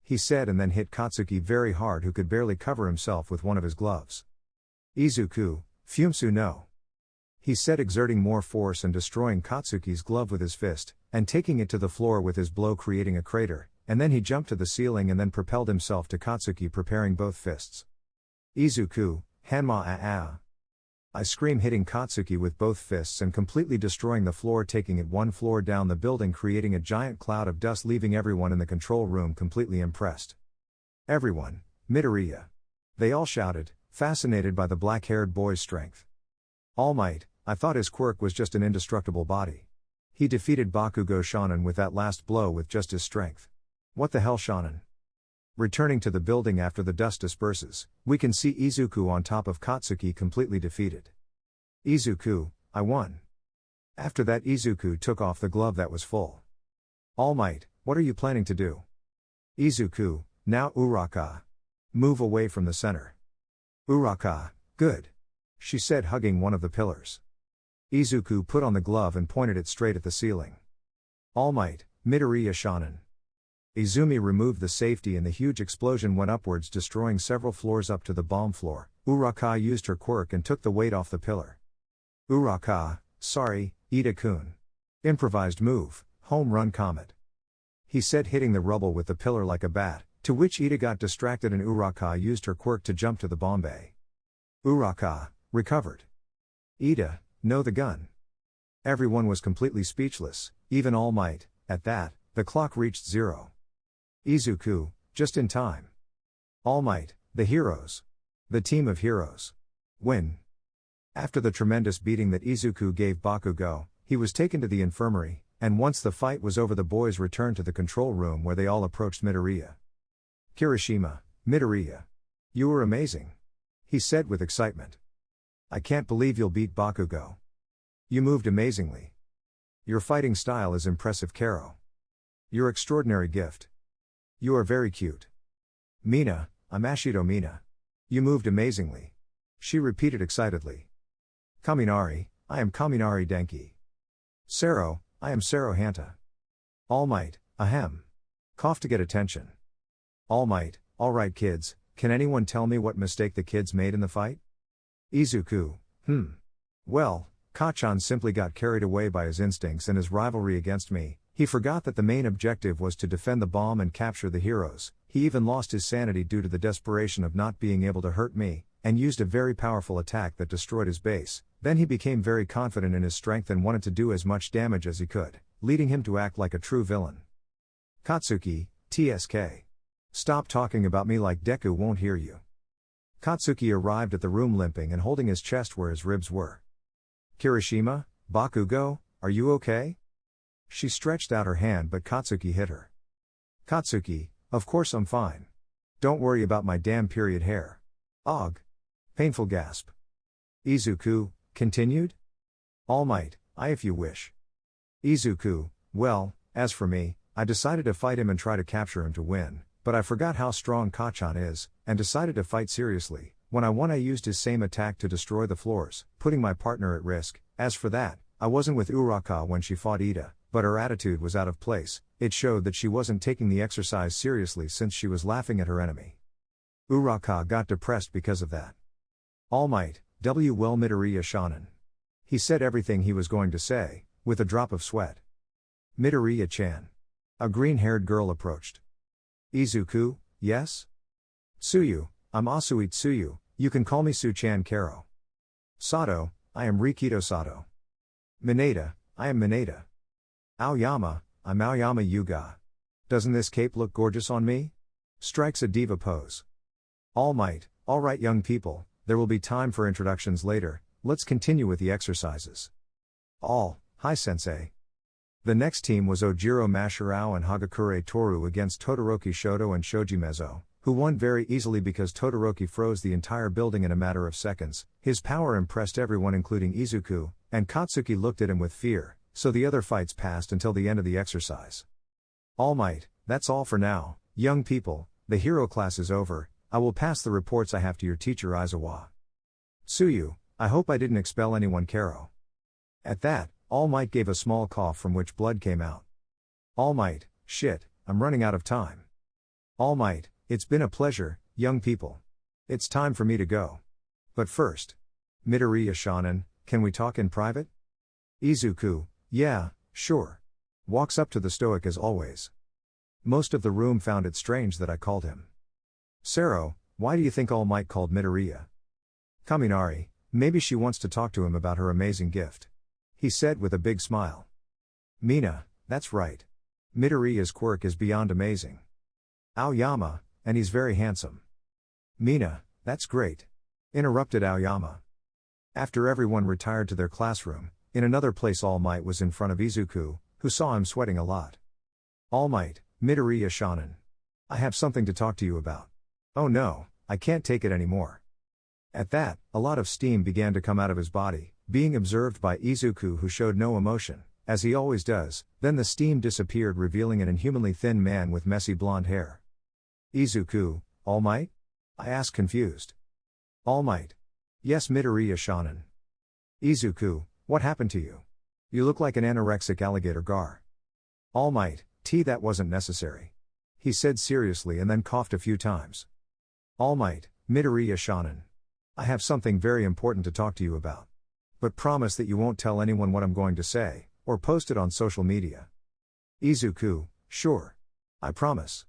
he said, and then hit Katsuki very hard, who could barely cover himself with one of his gloves. "Izuku, Fumsu no," he said, exerting more force and destroying Katsuki's glove with his fist, and taking it to the floor with his blow, creating a crater, and then he jumped to the ceiling and then propelled himself to Katsuki, preparing both fists. "Izuku, Hanma a," I scream, hitting Katsuki with both fists and completely destroying the floor, taking it one floor down the building, creating a giant cloud of dust, leaving everyone in the control room completely impressed. "Everyone, Midoriya!" they all shouted, fascinated by the black-haired boy's strength. "All Might, I thought his quirk was just an indestructible body. He defeated Bakugo Shonen with that last blow with just his strength. What the hell, Shonen?" Returning to the building after the dust disperses, we can see Izuku on top of Katsuki, completely defeated. "Izuku, I won." After that, Izuku took off the glove that was full. "All Might, what are you planning to do?" "Izuku, now Uraka. Move away from the center." "Uraka, good," she said, hugging one of the pillars. Izuku put on the glove and pointed it straight at the ceiling. "All Might, Midoriya Shonen." Izumi removed the safety and the huge explosion went upwards, destroying several floors up to the bomb floor. Uraka used her quirk and took the weight off the pillar. "Uraka, sorry, Ida-kun. Improvised move, home run comet," he said, hitting the rubble with the pillar like a bat, to which Ida got distracted and Uraka used her quirk to jump to the bomb bay. Uraka, recovered. "Ida, no, the gun." Everyone was completely speechless, even All Might. At that, the clock reached 0. "Izuku, just in time." "All Might, the heroes. The team of heroes. Win." After the tremendous beating that Izuku gave Bakugo, he was taken to the infirmary, and once the fight was over, the boys returned to the control room where they all approached Midoriya. "Kirishima, Midoriya. You were amazing," he said with excitement. "I can't believe you'll beat Bakugo. You moved amazingly. Your fighting style is impressive, Karo. Your extraordinary gift. You are very cute. Mina, I'm Ashido Mina. You moved amazingly," she repeated excitedly. "Kaminari, I am Kaminari Denki. Sero, I am Sero Hanta. All Might, ahem. Cough to get attention. All Might, alright kids, can anyone tell me what mistake the kids made in the fight?" "Izuku, Well, Kachan simply got carried away by his instincts and his rivalry against me. He forgot that the main objective was to defend the bomb and capture the heroes. He even lost his sanity due to the desperation of not being able to hurt me, and used a very powerful attack that destroyed his base. Then he became very confident in his strength and wanted to do as much damage as he could, leading him to act like a true villain. Katsuki, TSK. Stop talking about me like Deku won't hear you." Katsuki arrived at the room limping and holding his chest where his ribs were. "Kirishima, Bakugo, are you okay?" She stretched out her hand, but Katsuki hit her. "Katsuki, of course I'm fine. Don't worry about my damn period hair. Ugh." Painful gasp. Izuku, continued? "All Might, I if you wish." Izuku, well, as for me, I decided to fight him and try to capture him to win, but I forgot how strong Kachan is, and decided to fight seriously. When I won, I used his same attack to destroy the floors, putting my partner at risk. As for that, I wasn't with Uraka when she fought Ida, but her attitude was out of place. It showed that she wasn't taking the exercise seriously since she was laughing at her enemy. Uraka got depressed because of that. "All Might, well Midoriya Shonen." He said everything he was going to say, with a drop of sweat. "Midoriya-chan." A green-haired girl approached. "Izuku, yes?" "Tsuyu, I'm Asui Tsuyu, you can call me Su-chan Karo." "Sato, I am Rikido Sato." "Mineta, I am Mineta." "Aoyama, I'm Aoyama Yuga. Doesn't this cape look gorgeous on me?" Strikes a diva pose. "All Might, alright young people, there will be time for introductions later, let's continue with the exercises." "All, hi sensei." The next team was Ojiro Mashirao and Hagakure Toru against Todoroki Shoto and Shoji Mezo, who won very easily because Todoroki froze the entire building in a matter of seconds. His power impressed everyone including Izuku, and Katsuki looked at him with fear, so the other fights passed until the end of the exercise. "All Might, That's all for now, young people, the hero class is over, I will pass the reports I have to your teacher Aizawa. Suyu, I hope I didn't expel anyone Karo. At that, All Might gave a small cough from which blood came out. All Might, shit, I'm running out of time. All Might, it's been a pleasure, young people. It's time for me to go. But first. Midoriya Shonen, can we talk in private? Izuku, yeah, sure. Walks up to the stoic as always. Most of the room found it strange that I called him. Sero, why do you think All Might called Midoriya? Kaminari, maybe she wants to talk to him about her amazing gift. He said with a big smile. Mina, that's right. Midoriya's quirk is beyond amazing. Aoyama, and he's very handsome. Mina, that's great. Interrupted Aoyama. After everyone retired to their classroom, in another place All Might was in front of Izuku, who saw him sweating a lot. All Might, Midoriya Shonen. I have something to talk to you about. Oh no, I can't take it anymore. At that, a lot of steam began to come out of his body, being observed by Izuku, who showed no emotion, as he always does. Then the steam disappeared, revealing an inhumanly thin man with messy blonde hair. Izuku, All Might? I asked, confused. All Might. Yes, Midoriya Shonen. Izuku, what happened to you? You look like an anorexic alligator gar. All Might, that wasn't necessary. He said seriously and then coughed a few times. All Might, Midoriya Shonen. I have something very important to talk to you about. But promise that you won't tell anyone what I'm going to say, or post it on social media. Izuku, sure. I promise.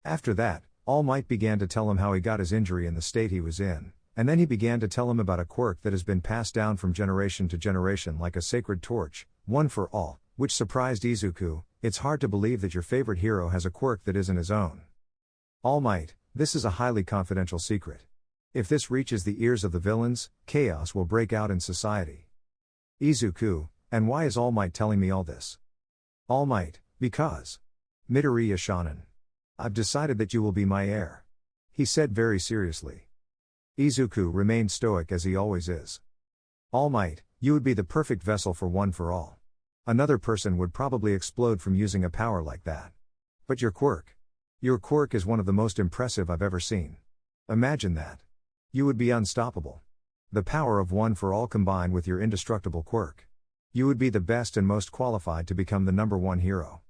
After that, All Might began to tell him how he got his injury and the state he was in, and then he began to tell him about a quirk that has been passed down from generation to generation like a sacred torch, one for all, which surprised Izuku. It's hard to believe that your favorite hero has a quirk that isn't his own. All Might, this is a highly confidential secret. If this reaches the ears of the villains, chaos will break out in society. Izuku, and why is All Might telling me all this? All Might, because. Midoriya Shonen. I've decided that you will be my heir. He said very seriously. Izuku remained stoic as he always is. All Might, you would be the perfect vessel for one for all. Another person would probably explode from using a power like that. But your quirk. Your quirk is one of the most impressive I've ever seen. Imagine that. You would be unstoppable. The power of one for all combined with your indestructible quirk. You would be the best and most qualified to become the number one hero.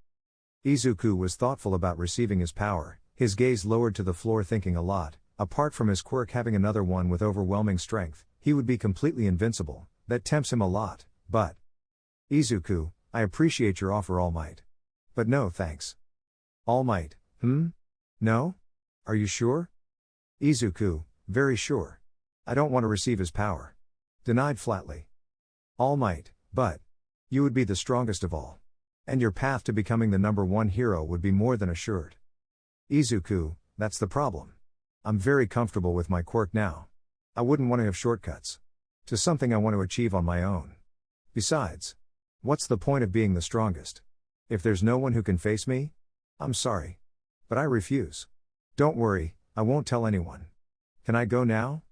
Izuku was thoughtful about receiving his power, his gaze lowered to the floor, thinking a lot. Apart from his quirk having another one with overwhelming strength, he would be completely invincible. That tempts him a lot, but. Izuku, I appreciate your offer, All Might. But no thanks. All Might, No? Are you sure? Izuku, very sure. I don't want to receive his power. Denied flatly. All Might, but. You would be the strongest of all. And your path to becoming the number one hero would be more than assured. Izuku, that's the problem. I'm very comfortable with my quirk now. I wouldn't want to have shortcuts. To something I want to achieve on my own. Besides. What's the point of being the strongest? If there's no one who can face me? I'm sorry. But I refuse. Don't worry, I won't tell anyone. Can I go now?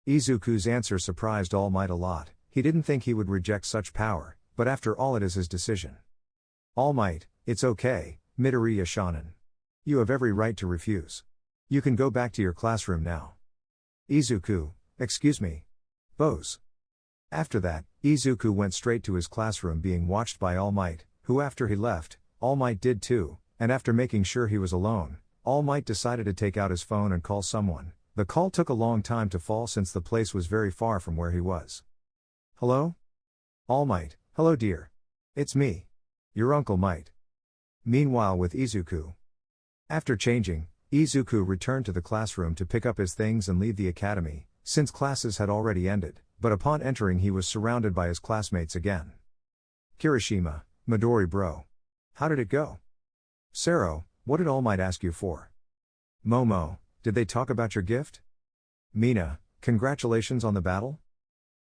Izuku's answer surprised All Might a lot. He didn't think he would reject such power, but after all it is his decision. All Might, it's okay, Midoriya Shonen. You have every right to refuse. You can go back to your classroom now. Izuku, excuse me. Bose. After that, Izuku went straight to his classroom, being watched by All Might, who after he left, All Might did too, and after making sure he was alone, All Might decided to take out his phone and call someone. The call took a long time to fall since the place was very far from where he was. Hello? All Might, hello dear. It's me. Your Uncle Might. Meanwhile with Izuku. After changing, Izuku returned to the classroom to pick up his things and leave the academy, since classes had already ended, but upon entering he was surrounded by his classmates again. Kirishima, Midori bro. How did it go? Sero, what did All Might ask you for? Momo, did they talk about your gift? Mina, congratulations on the battle?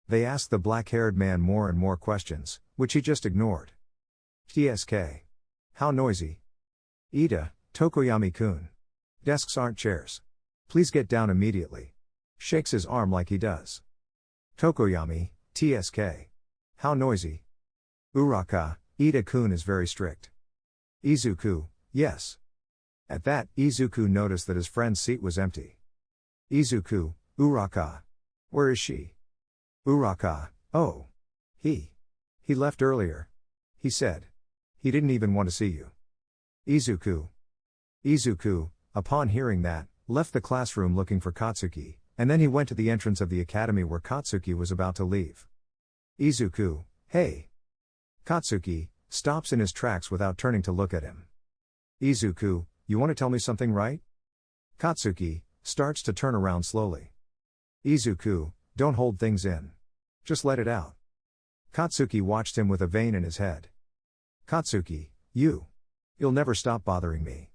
They asked the black-haired man more and more questions, which he just ignored. TSK. How noisy. Ida, Tokoyami-kun. Desks aren't chairs. Please get down immediately. Shakes his arm like he does. Tokoyami, TSK. How noisy. Uraka, Ida-kun is very strict. Izuku, yes. At that, Izuku noticed that his friend's seat was empty. Izuku, Uraka. Where is she? Uraka, oh. He left earlier. He said. He didn't even want to see you. Izuku, upon hearing that, left the classroom looking for Katsuki, and then he went to the entrance of the academy where Katsuki was about to leave. Izuku, hey. Katsuki stops in his tracks without turning to look at him. Izuku, you want to tell me something, right? Katsuki starts to turn around slowly. Izuku, don't hold things in. Just let it out. Katsuki watched him with a vein in his head. Katsuki, you'll never stop bothering me.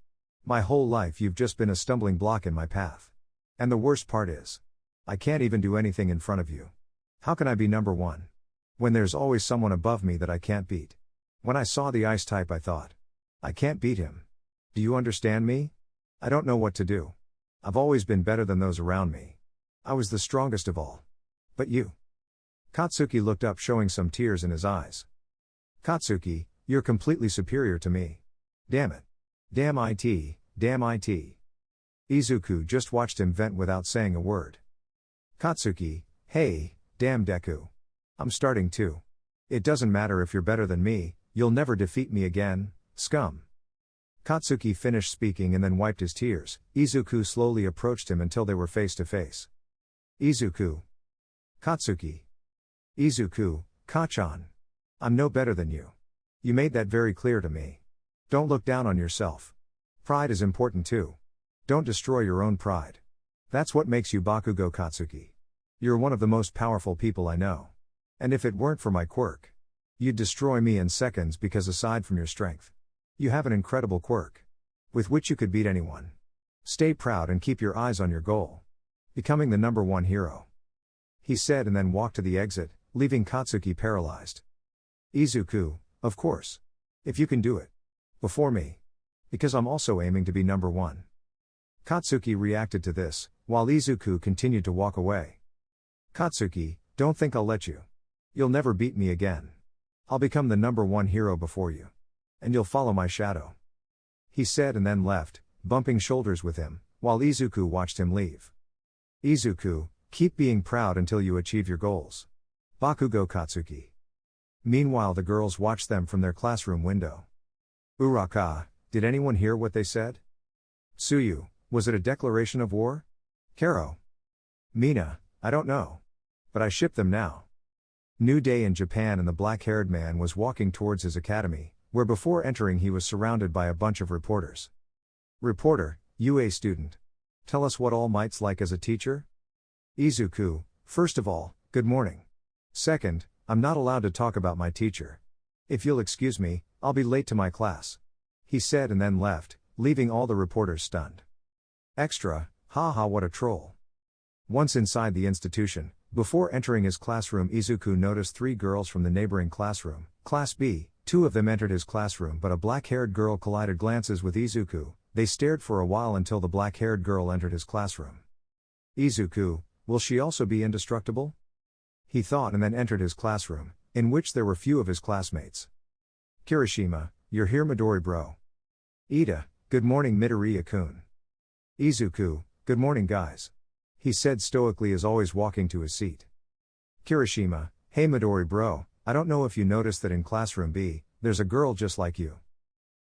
My whole life you've just been a stumbling block in my path. And the worst part is, I can't even do anything in front of you. How can I be number one? When there's always someone above me that I can't beat. When I saw the ice type I thought, I can't beat him. Do you understand me? I don't know what to do. I've always been better than those around me. I was the strongest of all. But you. Katsuki looked up, showing some tears in his eyes. Katsuki, you're completely superior to me. Damn it. Damn it, damn it. Izuku just watched him vent without saying a word. Katsuki, hey, damn Deku. I'm starting to. It doesn't matter if you're better than me, you'll never defeat me again, scum. Katsuki finished speaking and then wiped his tears. Izuku slowly approached him until they were face to face. Izuku. Katsuki. Izuku, Kachan. I'm no better than you. You made that very clear to me. Don't look down on yourself. Pride is important too. Don't destroy your own pride. That's what makes you Bakugo Katsuki. You're one of the most powerful people I know. And if it weren't for my quirk, you'd destroy me in seconds, because aside from your strength, you have an incredible quirk with which you could beat anyone. Stay proud and keep your eyes on your goal. Becoming the number one hero. He said, and then walked to the exit, leaving Katsuki paralyzed. Izuku, of course. If you can do it. Before me. Because I'm also aiming to be number one. Katsuki reacted to this, while Izuku continued to walk away. Katsuki, don't think I'll let you. You'll never beat me again. I'll become the number one hero before you. And you'll follow my shadow. He said, and then left, bumping shoulders with him, while Izuku watched him leave. Izuku, keep being proud until you achieve your goals. Bakugo Katsuki. Meanwhile, the girls watched them from their classroom window. Uraka, did anyone hear what they said? Tsuyu, was it a declaration of war? Karo. Mina, I don't know. But I ship them now. New day in Japan, and the black-haired man was walking towards his academy, where before entering he was surrounded by a bunch of reporters. Reporter, you a student. Tell us what All Might's like as a teacher? Izuku, first of all, good morning. Second, I'm not allowed to talk about my teacher. If you'll excuse me, I'll be late to my class. He said, and then left, leaving all the reporters stunned. Extra, haha, what a troll. Once inside the institution, before entering his classroom, Izuku noticed 3 girls from the neighboring classroom, Class B. 2 of them entered his classroom, but a black-haired girl collided glances with Izuku. They stared for a while until the black-haired girl entered his classroom. Izuku, will she also be indestructible? He thought, and then entered his classroom, in which there were few of his classmates. Kirishima, you're here, Midori bro. Ida, good morning Midoriya-kun. Izuku, good morning guys. He said stoically as always, walking to his seat. Kirishima, hey Midori bro, I don't know if you noticed that in classroom B, there's a girl just like you.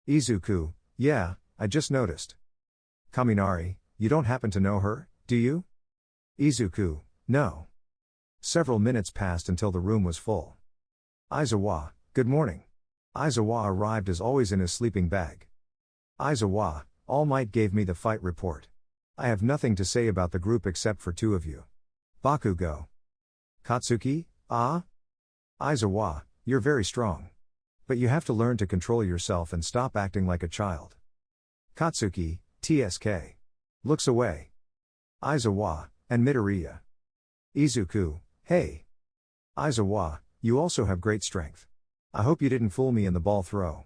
Izuku, yeah, I just noticed. Kaminari, you don't happen to know her, do you? Izuku, no. Several minutes passed until the room was full. Aizawa, good morning. Aizawa arrived as always in his sleeping bag. Aizawa, All Might gave me the fight report. I have nothing to say about the group except for 2 of you. Bakugo. Katsuki, ah? Aizawa, you're very strong. But you have to learn to control yourself and stop acting like a child. Katsuki, TSK. Looks away. Aizawa, and Midoriya. Izuku, hey. Aizawa, you also have great strength. I hope you didn't fool me in the ball throw.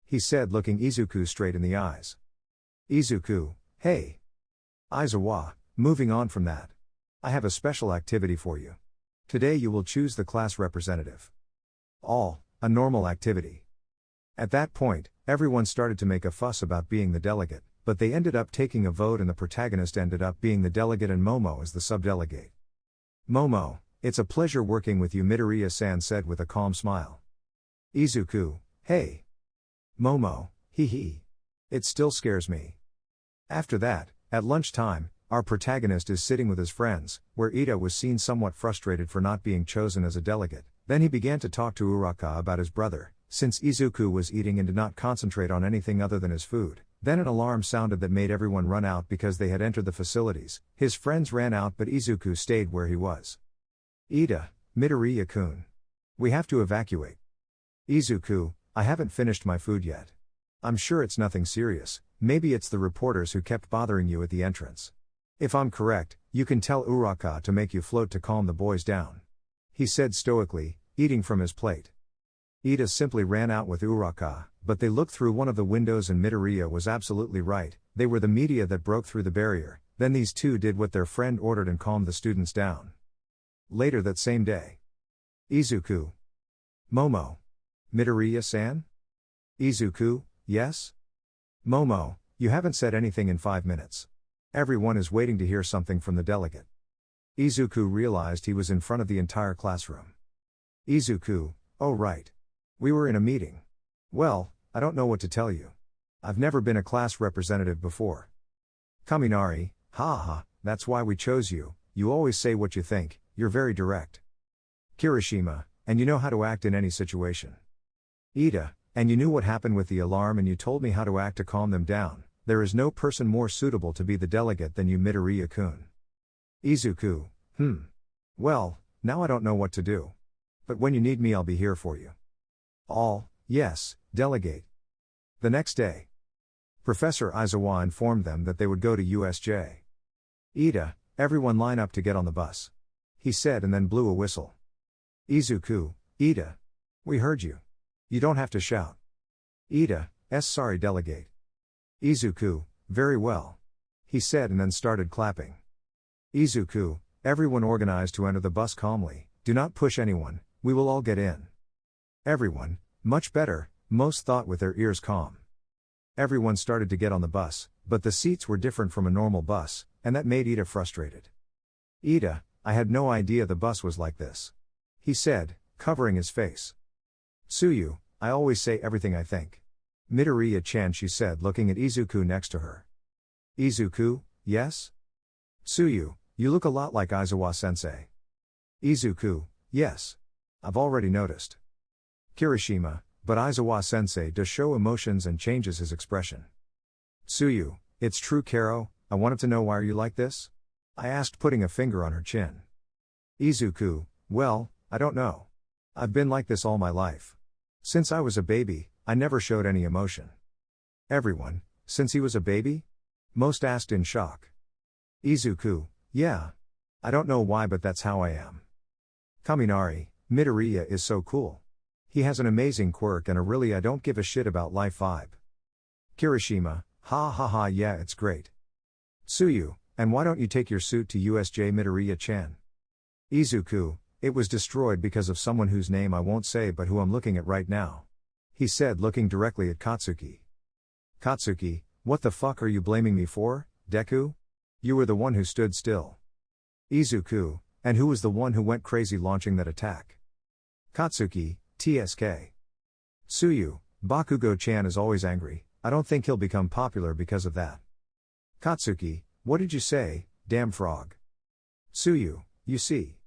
He said, looking Izuku straight in the eyes. Izuku, hey. Aizawa, moving on from that. I have a special activity for you. Today you will choose the class representative. A normal activity. At that point, everyone started to make a fuss about being the delegate, but they ended up taking a vote and the protagonist ended up being the delegate and Momo as the subdelegate. Momo, it's a pleasure working with you, Midoriya-san said with a calm smile. Izuku, hey. Momo, hee hee. It still scares me. After that, at lunchtime, our protagonist is sitting with his friends, where Ida was seen somewhat frustrated for not being chosen as a delegate. Then he began to talk to Uraka about his brother, since Izuku was eating and did not concentrate on anything other than his food. Then an alarm sounded that made everyone run out because they had entered the facilities. His friends ran out but Izuku stayed where he was. Ida, Midoriya-kun. We have to evacuate. Izuku, I haven't finished my food yet. I'm sure it's nothing serious, maybe it's the reporters who kept bothering you at the entrance. If I'm correct, you can tell Uraka to make you float to calm the boys down. He said stoically, eating from his plate. Ida simply ran out with Uraka, but they looked through one of the windows and Midoriya was absolutely right, they were the media that broke through the barrier. Then these two did what their friend ordered and calmed the students down. Later that same day. Izuku. Momo. Midoriya-san? Izuku, yes? Momo, you haven't said anything in 5 minutes. Everyone is waiting to hear something from the delegate. Izuku realized he was in front of the entire classroom. Izuku, oh right. We were in a meeting. Well, I don't know what to tell you. I've never been a class representative before. Kaminari, ha, that's why we chose you, you always say what you think, you're very direct. Kirishima, and you know how to act in any situation. Ida, and you knew what happened with the alarm and you told me how to act to calm them down. There is no person more suitable to be the delegate than you, Midoriya-kun. Izuku, Well, now I don't know what to do. But when you need me I'll be here for you. All, yes, delegate. The next day. Professor Aizawa informed them that they would go to USJ. Ida, everyone line up to get on the bus. He said and then blew a whistle. Izuku, Ida. We heard you. You don't have to shout. Ida, sorry delegate. Izuku, very well. He said and then started clapping. Izuku, everyone organized to enter the bus calmly, do not push anyone, we will all get in. Everyone, much better, most thought with their ears calm. Everyone started to get on the bus, but the seats were different from a normal bus, and that made Ida frustrated. Ida, I had no idea the bus was like this. He said, covering his face. Tsuyu, I always say everything I think. Midoriya-chan, she said looking at Izuku next to her. Izuku, yes? Tsuyu, you look a lot like Aizawa-sensei. Izuku, yes. I've already noticed. Kirishima, but Aizawa-sensei does show emotions and changes his expression. Tsuyu, it's true Karo, I wanted to know why are you like this? I asked putting a finger on her chin. Izuku, well, I don't know. I've been like this all my life. Since I was a baby, I never showed any emotion. Everyone, since he was a baby? Most asked in shock. Izuku, yeah. I don't know why but that's how I am. Kaminari, Midoriya is so cool. He has an amazing quirk and a really I don't give a shit about life vibe. Kirishima, ha, yeah it's great. Tsuyu, and why don't you take your suit to USJ, Midoriya-chan? Izuku, it was destroyed because of someone whose name I won't say but who I'm looking at right now. He said looking directly at Katsuki. Katsuki, what the fuck are you blaming me for, Deku? You were the one who stood still. Izuku, and who was the one who went crazy launching that attack? Katsuki, TSK. Tsuyu, Bakugo-chan is always angry, I don't think he'll become popular because of that. Katsuki, what did you say, damn frog? Tsuyu, you see.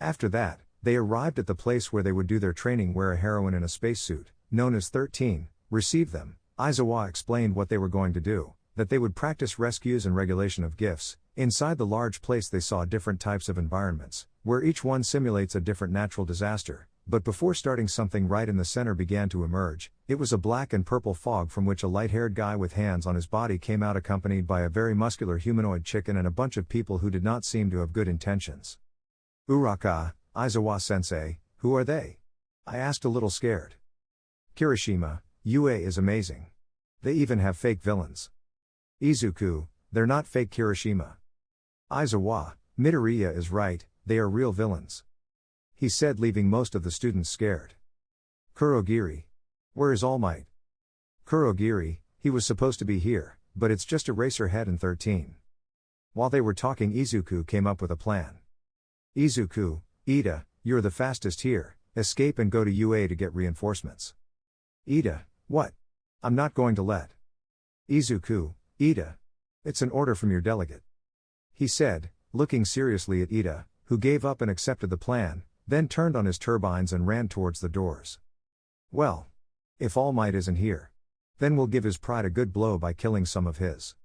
After that, they arrived at the place where they would do their training where a heroine in a spacesuit, known as 13, received them. Aizawa explained what they were going to do, that they would practice rescues and regulation of gifts. Inside the large place they saw different types of environments, where each one simulates a different natural disaster, but before starting something right in the center began to emerge. It was a black and purple fog from which a light-haired guy with hands on his body came out accompanied by a very muscular humanoid chicken and a bunch of people who did not seem to have good intentions. Uraka, Aizawa-sensei, who are they? I asked a little scared. Kirishima, UA is amazing. They even have fake villains. Izuku, they're not fake Kirishima. Aizawa, Midoriya is right, they are real villains. He said leaving most of the students scared. Kurogiri. Where is All Might? Kurogiri, he was supposed to be here, but it's just Eraserhead and 13. While they were talking, Izuku came up with a plan. Izuku, Ida, you're the fastest here, escape and go to UA to get reinforcements. Ida, what? I'm not going to let. Izuku, Ida. It's an order from your delegate. He said, looking seriously at Ida, who gave up and accepted the plan, then turned on his turbines and ran towards the doors. Well. If All Might isn't here. Then we'll give his pride a good blow by killing some of his.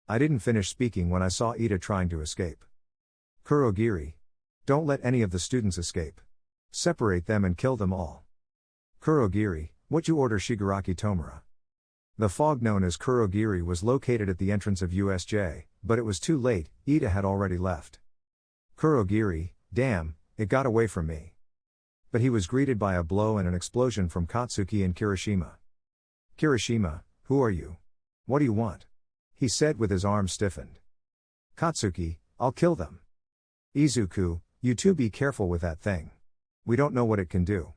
I didn't finish speaking when I saw Ida trying to escape. Kurogiri. Don't let any of the students escape. Separate them and kill them all. Kurogiri, what you order Shigaraki Tomura? The fog known as Kurogiri was located at the entrance of USJ, but it was too late, Ida had already left. Kurogiri, damn, it got away from me. But he was greeted by a blow and an explosion from Katsuki and Kirishima. Kirishima, who are you? What do you want? He said with his arms stiffened. Katsuki, I'll kill them. Izuku, you two be careful with that thing. We don't know what it can do.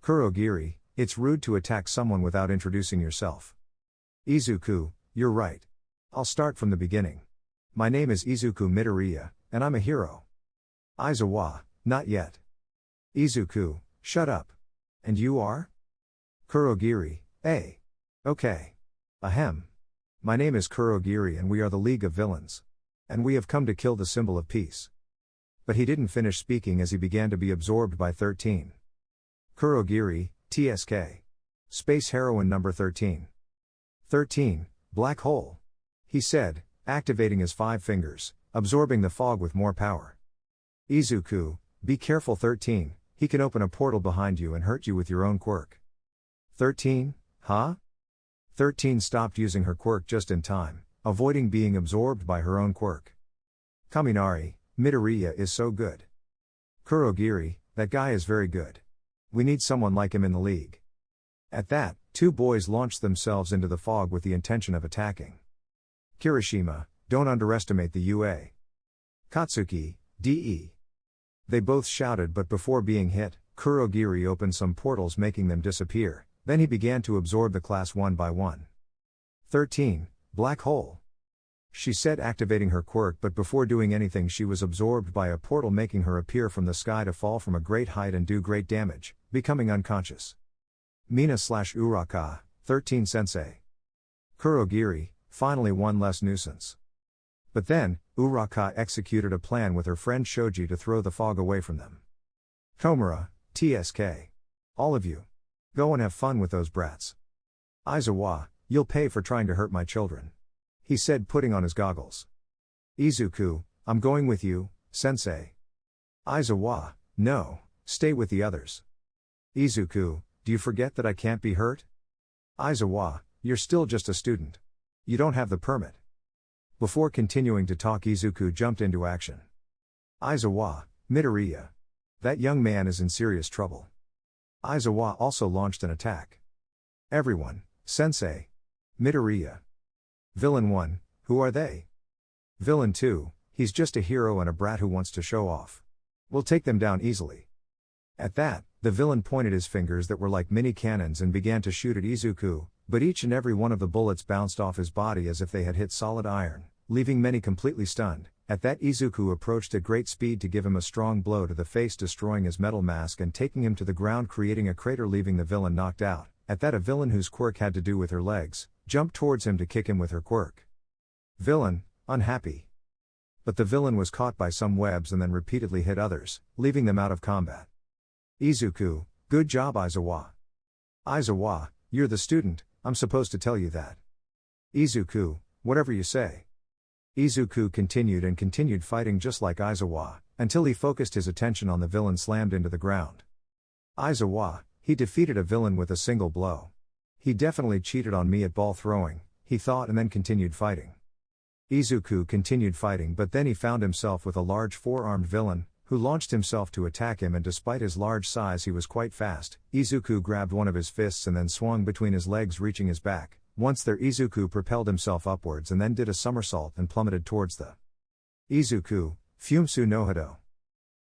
Kurogiri, it's rude to attack someone without introducing yourself. Izuku, you're right. I'll start from the beginning. My name is Izuku Midoriya, and I'm a hero. Aizawa, not yet. Izuku, shut up. And you are? Kurogiri, eh. Okay. Ahem. My name is Kurogiri and we are the League of Villains. And we have come to kill the symbol of peace. But he didn't finish speaking as he began to be absorbed by 13. Kurogiri, TSK. Space Heroine number 13. 13, black hole. He said, activating his 5 fingers, absorbing the fog with more power. Izuku, be careful 13, he can open a portal behind you and hurt you with your own quirk. 13, huh? 13 stopped using her quirk just in time, avoiding being absorbed by her own quirk. Kaminari, Midoriya is so good. Kurogiri, that guy is very good. We need someone like him in the league. At that, 2 boys launched themselves into the fog with the intention of attacking. Kirishima, don't underestimate the UA. Katsuki, DE. They both shouted, but before being hit, Kurogiri opened some portals making them disappear, then he began to absorb the class one by one. 13, black hole. She said, activating her quirk, but before doing anything she was absorbed by a portal making her appear from the sky to fall from a great height and do great damage, becoming unconscious. Mina/Uraka, 13 sensei. Kurogiri, finally one less nuisance. But then, Uraka executed a plan with her friend Shoji to throw the fog away from them. Tomura, TSK. All of you. Go and have fun with those brats. Aizawa, you'll pay for trying to hurt my children. He said, putting on his goggles. Izuku, I'm going with you, sensei. Aizawa, no, stay with the others. Izuku, do you forget that I can't be hurt? Aizawa, you're still just a student. You don't have the permit. Before continuing to talk, Izuku jumped into action. Aizawa, Midoriya. That young man is in serious trouble. Aizawa also launched an attack. Everyone, sensei. Midoriya. Villain 1, who are they? Villain 2, he's just a hero and a brat who wants to show off. We'll take them down easily. At that, the villain pointed his fingers that were like mini cannons and began to shoot at Izuku, but each and every one of the bullets bounced off his body as if they had hit solid iron, leaving many completely stunned. At that, Izuku approached at great speed to give him a strong blow to the face, destroying his metal mask and taking him to the ground, creating a crater, leaving the villain knocked out. At that, a villain whose quirk had to do with her legs jumped towards him to kick him with her quirk. Villain, unhappy. But the villain was caught by some webs and then repeatedly hit others, leaving them out of combat. Izuku, good job Aizawa. Aizawa, you're the student, I'm supposed to tell you that. Izuku, whatever you say. Izuku continued fighting just like Aizawa, until he focused his attention on the villain slammed into the ground. Aizawa, he defeated a villain with a single blow. He definitely cheated on me at ball throwing, he thought, and then continued fighting. Izuku continued fighting, but then he found himself with a large four-armed villain, who launched himself to attack him, and despite his large size he was quite fast. Izuku grabbed one of his fists and then swung between his legs, reaching his back. Once there, Izuku propelled himself upwards and then did a somersault and plummeted towards the Izuku, Fumesu no Hado.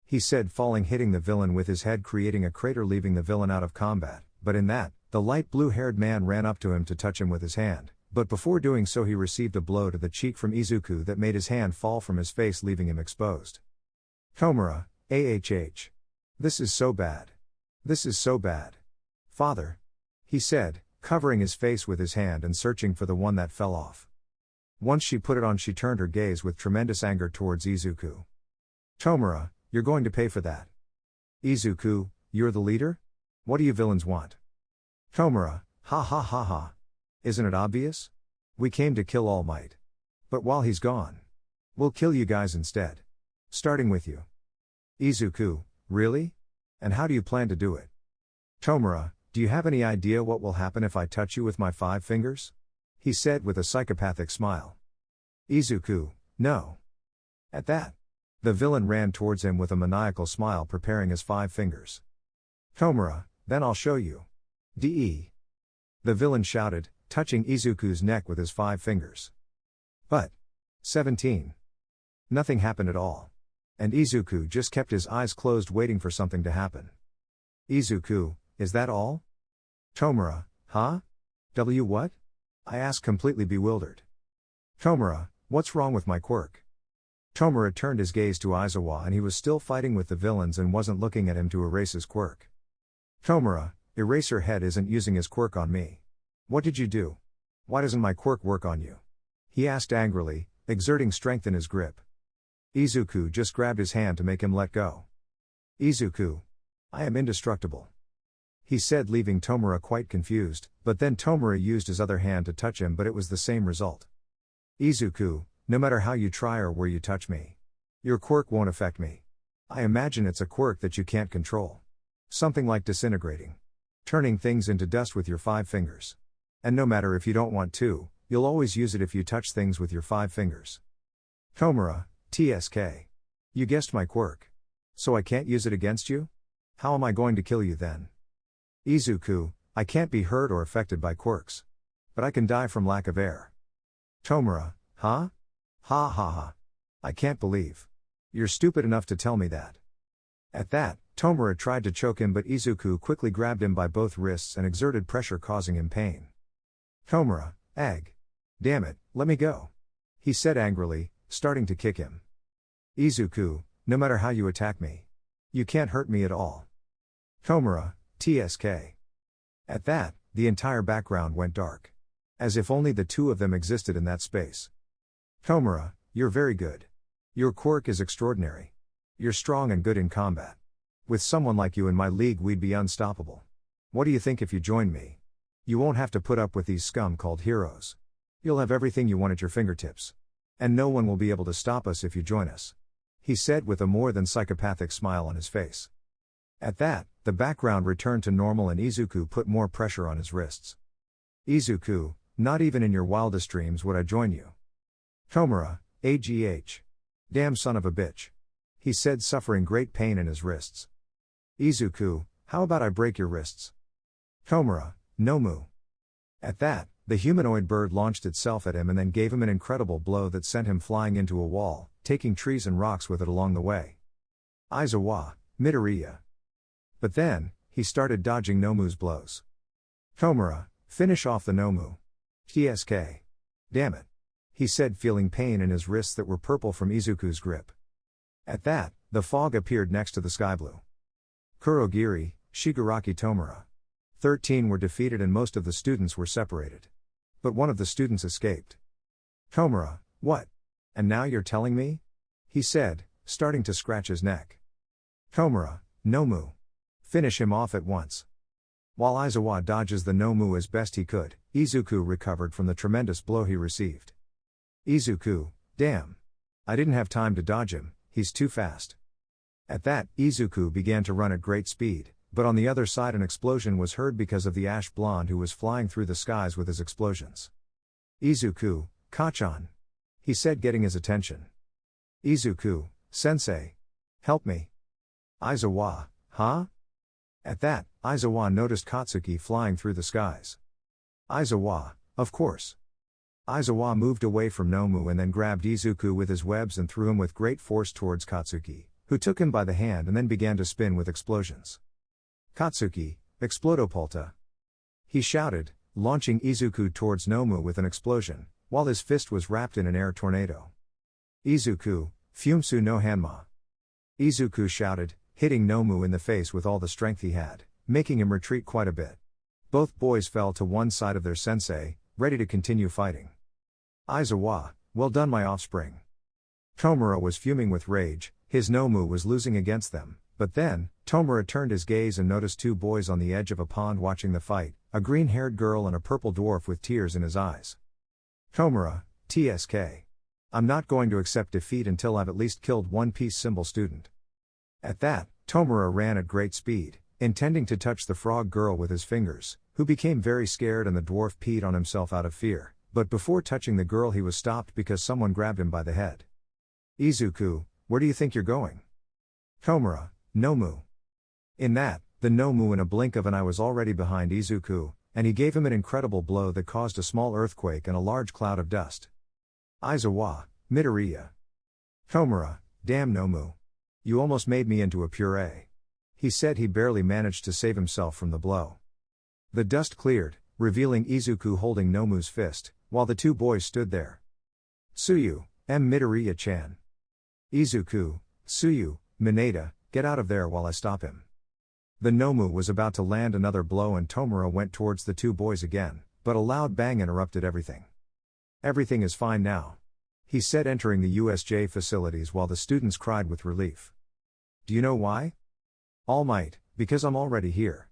He said, falling, hitting the villain with his head, creating a crater, leaving the villain out of combat. But in that, the light blue-haired man ran up to him to touch him with his hand, But before doing so he received a blow to the cheek from Izuku that made his hand fall from his face, leaving him exposed. Tomura, ahh. This is so bad. This is so bad. Father. He said, covering his face with his hand and searching for the one that fell off. Once she put it on, she turned her gaze with tremendous anger towards Izuku. Tomura, you're going to pay for that. Izuku, you're the leader? What do you villains want? Tomura, ha ha ha ha. Isn't it obvious? We came to kill All Might. But while he's gone, we'll kill you guys instead. Starting with you. Izuku, really? And how do you plan to do it? Tomura, do you have any idea what will happen if I touch you with my 5 fingers? He said with a psychopathic smile. Izuku, no. At that, the villain ran towards him with a maniacal smile, preparing his 5 fingers. Tomura, then I'll show you. De. The villain shouted, touching Izuku's neck with his 5 fingers. But 17. Nothing happened at all. And Izuku just kept his eyes closed, waiting for something to happen. Izuku, is that all? Tomura, huh? What? I asked, completely bewildered. Tomura, what's wrong with my quirk? Tomura turned his gaze to Aizawa, and he was still fighting with the villains and wasn't looking at him to erase his quirk. Tomura, Eraserhead isn't using his quirk on me. What did you do? Why doesn't my quirk work on you? He asked angrily, exerting strength in his grip. Izuku just grabbed his hand to make him let go. Izuku, I am indestructible. He said, leaving Tomura quite confused, but then Tomura used his other hand to touch him, but it was the same result. Izuku, no matter how you try or where you touch me, your quirk won't affect me. I imagine it's a quirk that you can't control. Something like disintegrating. Turning things into dust with your 5 fingers. And no matter if you don't want to, you'll always use it if you touch things with your 5 fingers. Tomura, TSK. You guessed my quirk. So I can't use it against you? How am I going to kill you then? Izuku, I can't be hurt or affected by quirks. But I can die from lack of air. Tomura, huh? Ha ha ha. I can't believe. You're stupid enough to tell me that. At that, Tomura tried to choke him, but Izuku quickly grabbed him by both wrists and exerted pressure, causing him pain. Tomura, egg. Damn it, let me go. He said angrily, starting to kick him. Izuku, no matter how you attack me, you can't hurt me at all. Tomura, TSK. At that, the entire background went dark. As if only the two of them existed in that space. Tomura, you're very good. Your quirk is extraordinary. You're strong and good in combat. With someone like you in my league, we'd be unstoppable. What do you think if you join me? You won't have to put up with these scum called heroes. You'll have everything you want at your fingertips. And no one will be able to stop us if you join us. He said with a more than psychopathic smile on his face. At that, the background returned to normal and Izuku put more pressure on his wrists. Izuku, not even in your wildest dreams would I join you. Tomura, AGH. Damn son of a bitch. He said, suffering great pain in his wrists. Izuku, how about I break your wrists? Tomura, Nomu. At that, the humanoid bird launched itself at him and then gave him an incredible blow that sent him flying into a wall, taking trees and rocks with it along the way. Aizawa, Midoriya. But then, he started dodging Nomu's blows. Tomura, finish off the Nomu. TSK. Damn it. He said, feeling pain in his wrists that were purple from Izuku's grip. At that, the fog appeared next to the sky blue. Kurogiri, Shigaraki Tomura. 13 were defeated and most of the students were separated. But one of the students escaped. Tomura, what? And now you're telling me? He said, starting to scratch his neck. Tomura, Nomu. Finish him off at once. While Aizawa dodges the Nomu as best he could, Izuku recovered from the tremendous blow he received. Izuku, damn. I didn't have time to dodge him, he's too fast. At that, Izuku began to run at great speed, but on the other side an explosion was heard because of the ash blonde who was flying through the skies with his explosions. Izuku, Kachan. He said, getting his attention. Izuku, sensei. Help me. Aizawa, huh? At that, Aizawa noticed Katsuki flying through the skies. Aizawa, of course. Aizawa moved away from Nomu and then grabbed Izuku with his webs and threw him with great force towards Katsuki, who took him by the hand and then began to spin with explosions. Katsuki, Explodopulta. He shouted, launching Izuku towards Nomu with an explosion, while his fist was wrapped in an air tornado. Izuku, Fumesu no Hanma. Izuku shouted, hitting Nomu in the face with all the strength he had, making him retreat quite a bit. Both boys fell to one side of their sensei, ready to continue fighting. Aizawa, well done my offspring. Tomura was fuming with rage, his Nomu was losing against them, but then, Tomura turned his gaze and noticed two boys on the edge of a pond watching the fight, a green-haired girl and a purple dwarf with tears in his eyes. Tomura, TSK. I'm not going to accept defeat until I've at least killed One Piece symbol student. At that, Tomura ran at great speed, intending to touch the frog girl with his fingers, who became very scared and the dwarf peed on himself out of fear, but before touching the girl he was stopped because someone grabbed him by the head. Izuku, where do you think you're going? Tomura, Nomu. In that, the Nomu in a blink of an eye was already behind Izuku, and he gave him an incredible blow that caused a small earthquake and a large cloud of dust. Aizawa, Midoriya. Tomura, damn Nomu. You almost made me into a puree. He said he barely managed to save himself from the blow. The dust cleared, revealing Izuku holding Nomu's fist, while the two boys stood there. Tsuyu, Midoriya-chan. Izuku, Tsuyu, Mineta, get out of there while I stop him. The Nomu was about to land another blow and Tomura went towards the two boys again, but a loud bang interrupted everything. Everything is fine now, he said, entering the USJ facilities while the students cried with relief. Do you know why? All Might, because I'm already here.